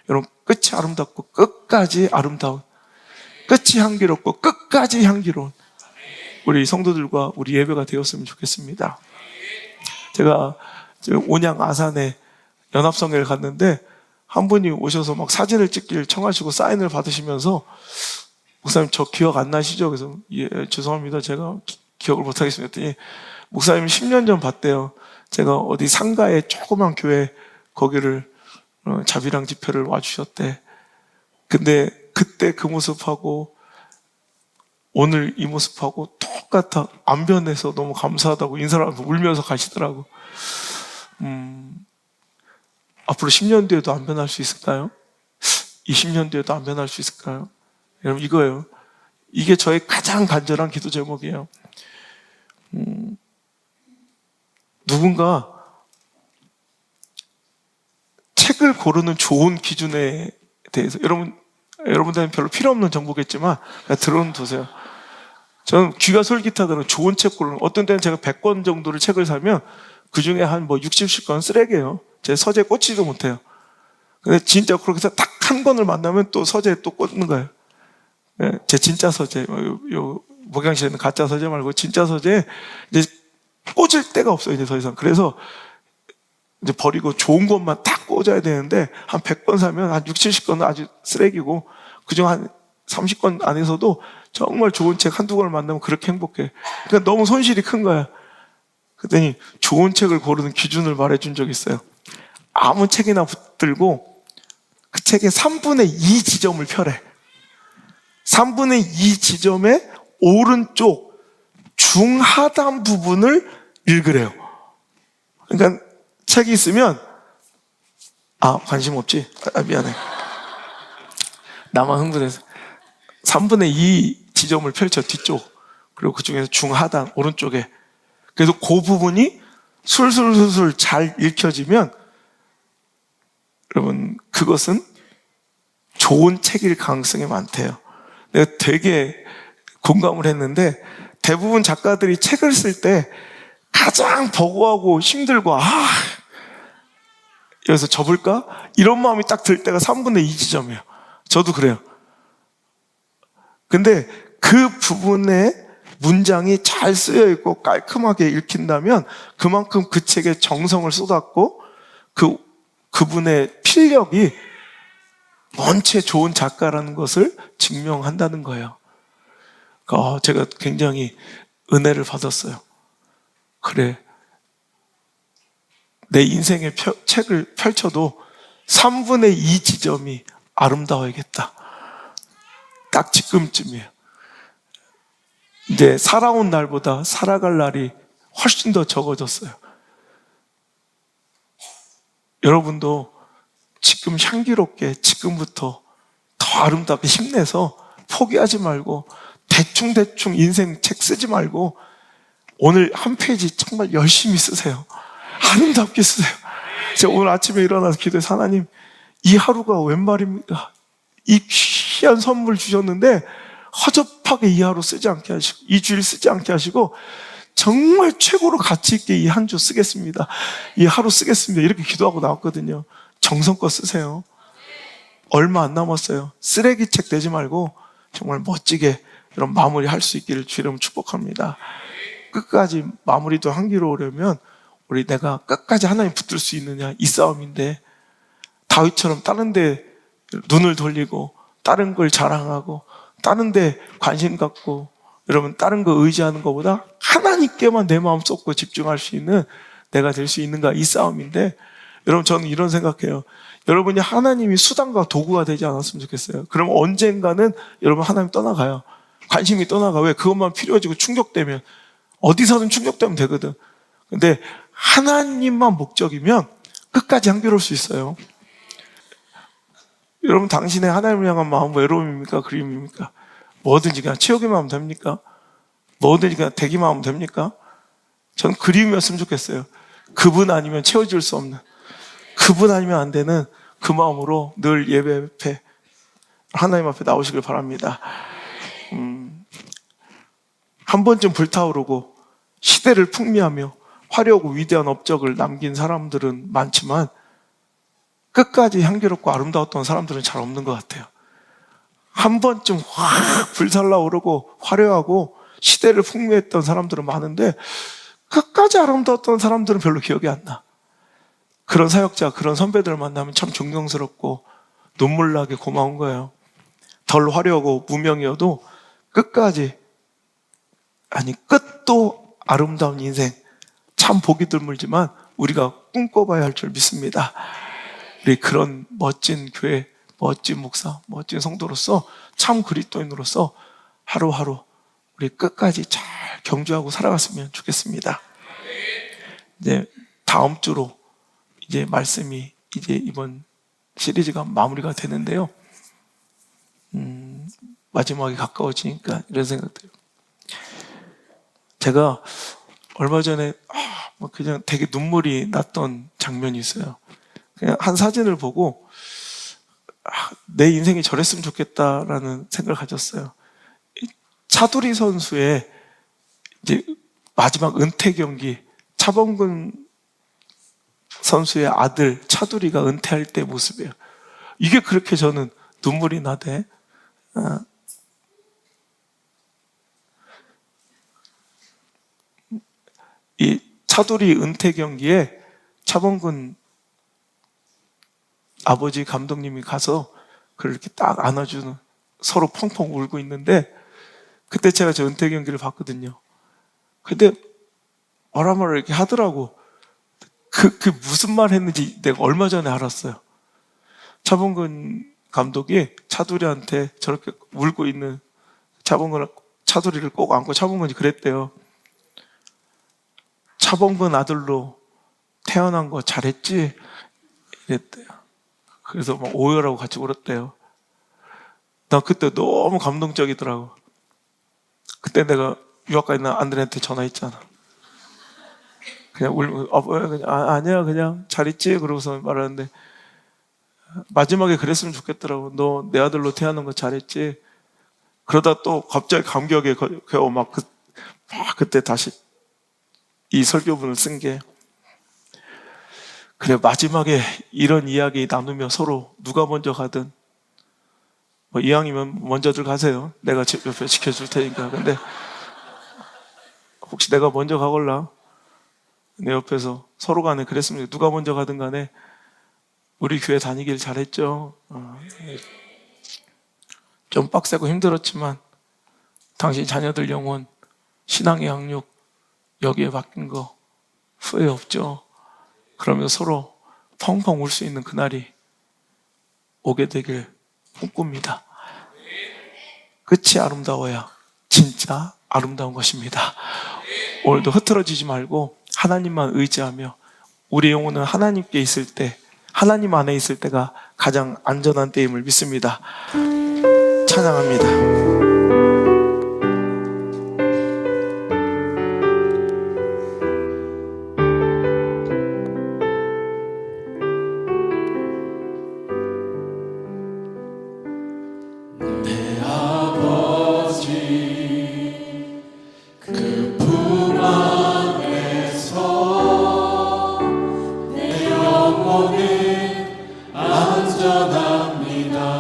여러분, 끝이 아름답고 끝까지 아름다운, 끝이 향기롭고 끝까지 향기로운 우리 성도들과 우리 예배가 되었으면 좋겠습니다. 제가 온양 아산에 연합성회를 갔는데 한 분이 오셔서 막 사진을 찍기를 청하시고 사인을 받으시면서 목사님 저 기억 안 나시죠? 그래서 예, 죄송합니다. 제가 기억을 못 하겠습니다. 했더니 목사님 10년 전 봤대요. 제가 어디 상가에 조그만 교회 거기를 자비랑 집회를 와주셨대. 근데 그때 그 모습하고 오늘 이 모습하고 똑같아. 안 변해서 너무 감사하다고 인사를 하면서 울면서 가시더라고. 앞으로 10년 뒤에도 안 변할 수 있을까요? 20년 뒤에도 안 변할 수 있을까요? 여러분, 이거예요. 이게 저의 가장 간절한 기도 제목이에요. 누군가 책을 고르는 좋은 기준에 대해서 여러분들은 별로 필요 없는 정보겠지만 그냥 들어두세요. 저는 귀가 솔깃하다는 좋은 책 고르는, 어떤 때는 제가 100권 정도를 책을 사면 그 중에 한 60, 70권 쓰레기예요. 제 서재에 꽂지도 못해요. 근데 진짜 그렇게 해서 딱 한 권을 만나면 또 서재에 또 꽂는 거예요. 제 진짜 서재, 요 목양실에 있는 가짜 서재 말고 진짜 서재에 이제 꽂을 데가 없어요, 이제 더 이상. 그래서 이제 버리고 좋은 것만 딱 꽂아야 되는데 한 100권 사면 한 60, 70권은 아주 쓰레기고 그중 한 30권 안에서도 정말 좋은 책 한두 권을 만나면 그렇게 행복해. 그러니까 너무 손실이 큰 거야. 그랬더니 좋은 책을 고르는 기준을 말해준 적이 있어요. 아무 책이나 붙들고 그 책의 3분의 2 지점을 펴래. 3분의 2 지점의 오른쪽 중하단 부분을 읽으래요. 그러니까 책이 있으면 관심 없지? 미안해. 나만 흥분해서 3분의 2 지점을 펼쳐, 뒤쪽. 그리고 그 중에서 중하단 오른쪽에. 그래서 그 부분이 술술술술 잘 읽혀지면 여러분, 그것은 좋은 책일 가능성이 많대요. 내가 되게 공감을 했는데 대부분 작가들이 책을 쓸 때 가장 버거워하고 힘들고 여기서 접을까? 이런 마음이 딱 들 때가 3분의 2 지점이에요. 저도 그래요. 근데 그 부분에 문장이 잘 쓰여 있고 깔끔하게 읽힌다면 그만큼 그 책에 정성을 쏟았고 그분의 필력이 원체 좋은 작가라는 것을 증명한다는 거예요. 제가 굉장히 은혜를 받았어요. 그래, 내 인생의 책을 펼쳐도 3분의 2 지점이 아름다워야겠다. 딱 지금쯤이에요. 이제 살아온 날보다 살아갈 날이 훨씬 더 적어졌어요. 여러분도 지금 향기롭게 지금부터 더 아름답게 힘내서 포기하지 말고 대충 인생 책 쓰지 말고 오늘 한 페이지 정말 열심히 쓰세요. 아름답게 쓰세요. 제가 오늘 아침에 일어나서 기도해서 하나님, 이 하루가 웬 말입니까? 이 귀한 선물 주셨는데 허접하게 이 하루 쓰지 않게 하시고 이 주일 쓰지 않게 하시고 정말 최고로 가치 있게 이 한 주 쓰겠습니다. 이 하루 쓰겠습니다. 이렇게 기도하고 나왔거든요. 정성껏 쓰세요. 얼마 안 남았어요. 쓰레기책 내지 말고 정말 멋지게 이런 마무리 할 수 있기를 주 이름 축복합니다. 끝까지 마무리도 향기로우려면 우리 내가 끝까지 하나님 붙들 수 있느냐, 이 싸움인데, 다윗처럼 다른 데 눈을 돌리고 다른 걸 자랑하고 다른 데 관심 갖고, 여러분 다른 거 의지하는 것보다 하나님께만 내 마음 쏟고 집중할 수 있는 내가 될 수 있는가, 이 싸움인데, 여러분 저는 이런 생각해요. 여러분이 하나님이 수단과 도구가 되지 않았으면 좋겠어요. 그럼 언젠가는 여러분 하나님 떠나가요. 관심이 떠나가. 왜? 그것만 필요해지고 충격되면, 어디서든 충격되면 되거든. 근데 하나님만 목적이면 끝까지 향기로울 수 있어요. 여러분 당신의 하나님을 향한 마음은 외로움입니까? 그리움입니까? 뭐든지 그냥 채우기만 하면 됩니까? 뭐든지 그냥 되기만 하면 됩니까? 전 그리움이었으면 좋겠어요. 그분 아니면 채워질 수 없는, 그분 아니면 안 되는 그 마음으로 늘 예배 앞에, 하나님 앞에 나오시길 바랍니다. 한 번쯤 불타오르고 시대를 풍미하며 화려하고 위대한 업적을 남긴 사람들은 많지만 끝까지 향기롭고 아름다웠던 사람들은 잘 없는 것 같아요. 한 번쯤 확 불살라오르고 화려하고 시대를 풍미했던 사람들은 많은데 끝까지 아름다웠던 사람들은 별로 기억이 안 나. 그런 사역자, 그런 선배들을 만나면 참 존경스럽고 눈물 나게 고마운 거예요. 덜 화려하고 무명이어도 끝까지, 아니 끝도 아름다운 인생, 참 보기 드물지만 우리가 꿈꿔봐야 할 줄 믿습니다. 우리 그런 멋진 교회, 멋진 목사, 멋진 성도로서, 참 그리스도인으로서 하루하루 우리 끝까지 잘 경주하고 살아갔으면 좋겠습니다. 이제 다음 주로 이제 말씀이 이제 이번 시리즈가 마무리가 되는데요. 마지막이 가까워지니까 이런 생각돼요. 제가 얼마 전에 그냥 되게 눈물이 났던 장면이 있어요. 그냥 한 사진을 보고 내 인생이 저랬으면 좋겠다라는 생각을 가졌어요. 차두리 선수의 이제 마지막 은퇴 경기, 차범근 선수의 아들 차두리가 은퇴할 때 모습이에요. 이게 그렇게 저는 눈물이 나대. 이 차두리 은퇴 경기에 차범근 아버지 감독님이 가서 그를 이렇게 딱 안아주는, 서로 펑펑 울고 있는데, 그때 제가 저 은퇴 경기를 봤거든요. 근데 어라마를 이렇게 하더라고. 그 무슨 말 했는지 내가 얼마 전에 알았어요. 차범근 감독이 차두리한테 저렇게 울고 있는 차두리를 꼭 안고 차범근이 그랬대요. 차범근 아들로 태어난 거 잘했지? 이랬대요. 그래서 막 오열하고 같이 울었대요. 나 그때 너무 감동적이더라고. 그때 내가 유학가 있는 아들한테 전화했잖아. 그냥 울면서 그냥 아니야 그냥 잘 있지? 그러고서 말하는데 마지막에 그랬으면 좋겠더라고. 너 내 아들로 태어난 거 잘했지? 그러다 또 갑자기 감격에 겨우 막 그때 다시 이 설교문을 쓴 게, 그래 마지막에 이런 이야기 나누며 서로 누가 먼저 가든 뭐 이왕이면 먼저들 가세요. 내가 옆에 지켜줄 테니까. 근데 혹시 내가 먼저 가걸라 내 옆에서 서로 간에 그랬으면, 누가 먼저 가든 간에 우리 교회 다니길 잘했죠. 좀 빡세고 힘들었지만 당신 자녀들 영혼, 신앙의 양육 여기에 바뀐 거 후회 없죠. 그러면 서로 펑펑 울 수 있는 그날이 오게 되길 꿈꿉니다. 끝이 아름다워야 진짜 아름다운 것입니다. 오늘도 흐트러지지 말고 하나님만 의지하며, 우리 영혼은 하나님께 있을 때, 하나님 안에 있을 때가 가장 안전한 때임을 믿습니다. 찬양합니다. 안전합니다.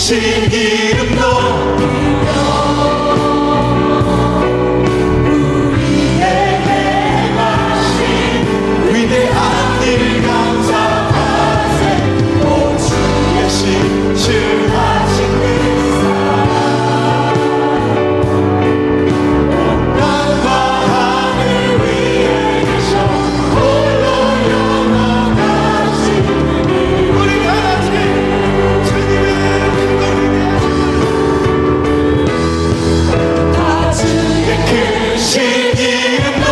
크신 이름도 위대한 일 감사하세. 오 주의 신실하신 그 사랑 온 땅과 하늘 위에 계셔 홀로 영원하신 분. 우리 다같이 주님의 기도를 다 주의 크신 이름도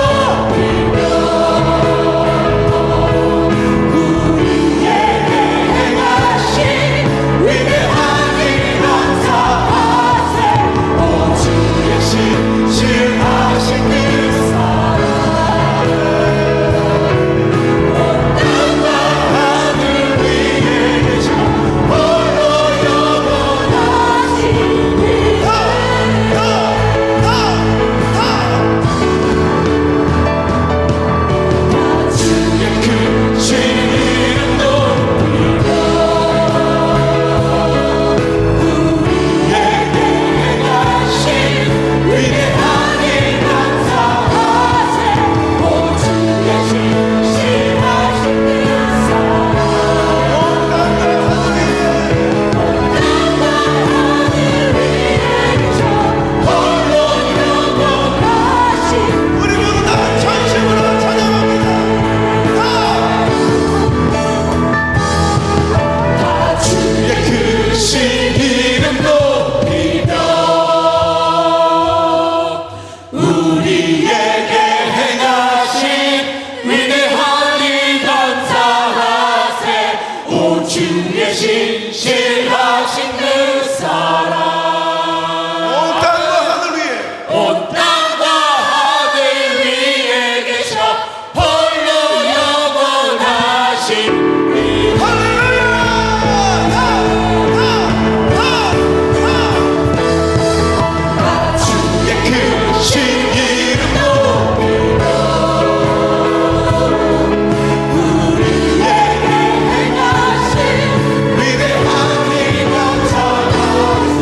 신실하신 그 사랑 온 땅과 하늘 위에 온 땅과 하늘 위에 계셔 홀로 영원하신 이 할렐루야 주의 크신 이름도 위대한 일 감사하세.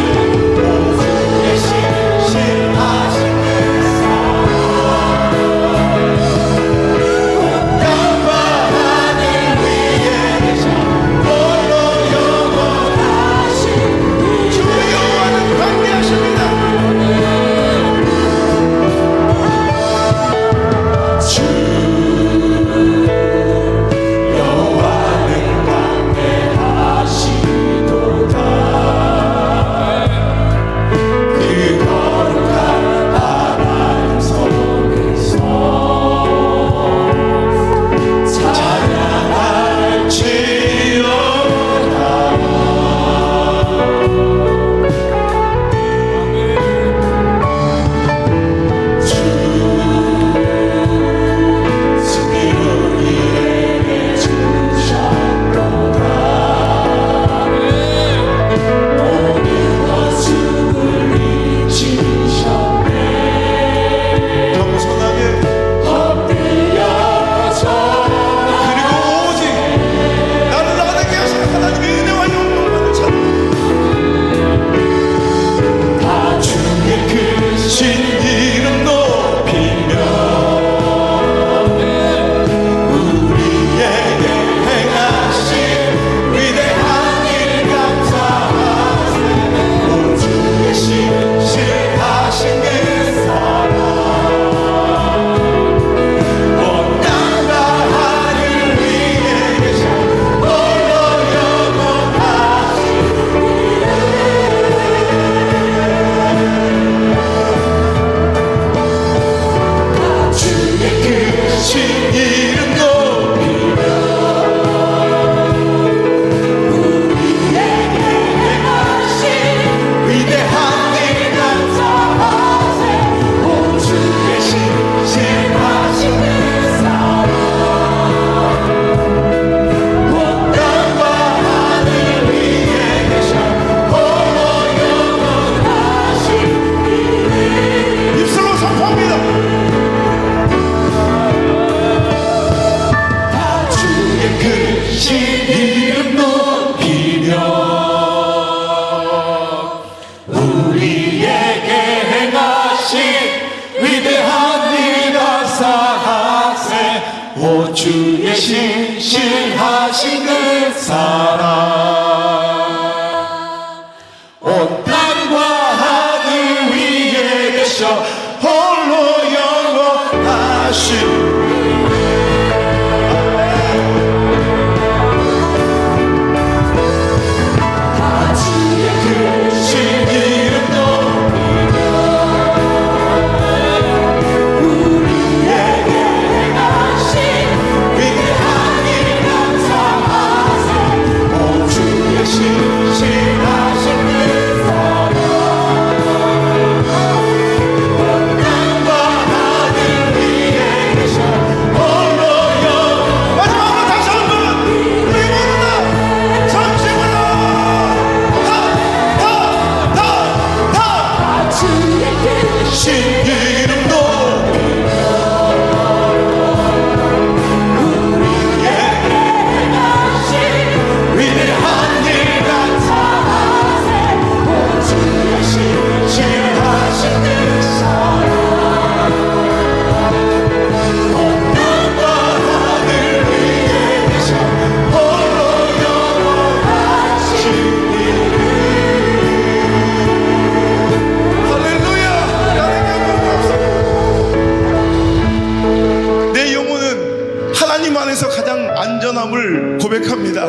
안전함을 고백합니다.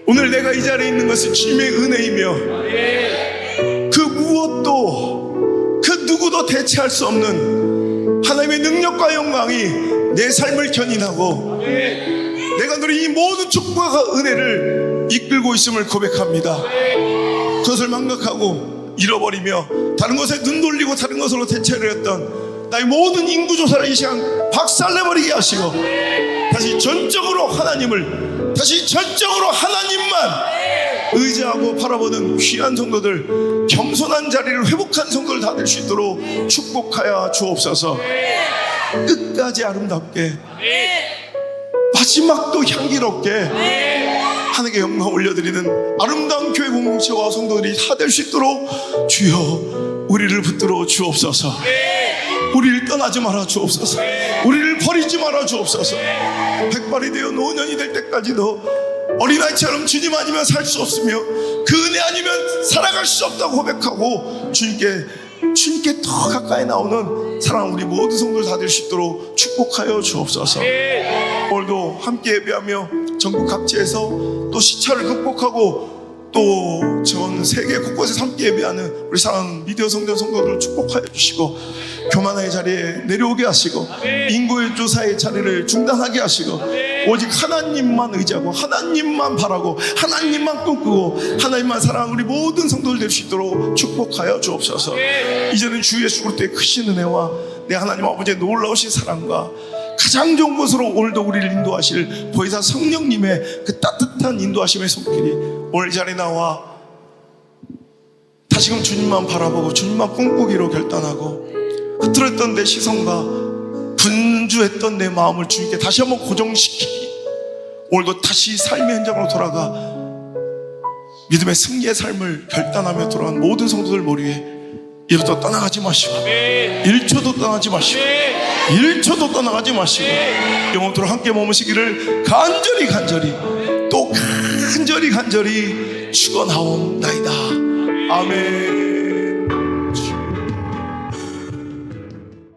오늘 내가 이 자리에 있는 것은 주님의 은혜이며 그 무엇도 그 누구도 대체할 수 없는 하나님의 능력과 영광이 내 삶을 견인하고 내가 누린 이 모든 축복과 은혜를 이끌고 있음을 고백합니다. 그것을 망각하고 잃어버리며 다른 것에 눈 돌리고 다른 것으로 대체를 했던 나의 모든 인구조사를 이 시간 박살내버리게 하시고 다시 전적으로 하나님을, 다시 전적으로 하나님만 의지하고 바라보는 귀한 성도들, 겸손한 자리를 회복한 성도들 다 될 수 있도록 축복하여 주옵소서. 끝까지 아름답게, 마지막도 향기롭게 하나님께 영광 올려드리는 아름다운 교회 공동체와 성도들이 다 될 수 있도록 주여 우리를 붙들어 주옵소서. 우리를 떠나지 말아 주옵소서. 우리를 버리지 말아 주옵소서. 백발이 되어 노년이 될 때까지도 어린아이처럼 주님 아니면 살 수 없으며 그 은혜 아니면 살아갈 수 없다고 고백하고 주님께 더 가까이 나오는 사랑하는 우리 모든 성도들 다 될 수 있도록 축복하여 주옵소서. 오늘도 함께 예배하며 전국 각지에서 또 시차를 극복하고 또 전 세계 곳곳에서 함께 예배하는 우리 사랑하는 미디어 성전 성도들을 축복하여 주시고 교만의 자리에 내려오게 하시고 인구의 조사의 자리를 중단하게 하시고 오직 하나님만 의지하고 하나님만 바라고 하나님만 꿈꾸고 하나님만 사랑하는 우리 모든 성도들 될 수 있도록 축복하여 주옵소서. 이제는 주 예수 그리스도의 크신 은혜와 내 하나님 아버지의 놀라우신 사랑과 가장 좋은 것으로 오늘도 우리를 인도하실 보혜사 성령님의 그 따뜻한 인도하심의 손길이 오늘 이 자리에 나와 다시금 주님만 바라보고 주님만 꿈꾸기로 결단하고 흐트러졌던 내 시선과 분주했던 내 마음을 주님께 다시 한번 고정시키기, 오늘도 다시 삶의 현장으로 돌아가 믿음의 승리의 삶을 결단하며 돌아간 모든 성도들 머리에 이제부터 떠나가지 마시고 1초도 떠나지 마시고 1초도 떠나가지 마시고 영원토록 함께 머무시기를 간절히 또 간절히 축원하옵나이다. 아멘.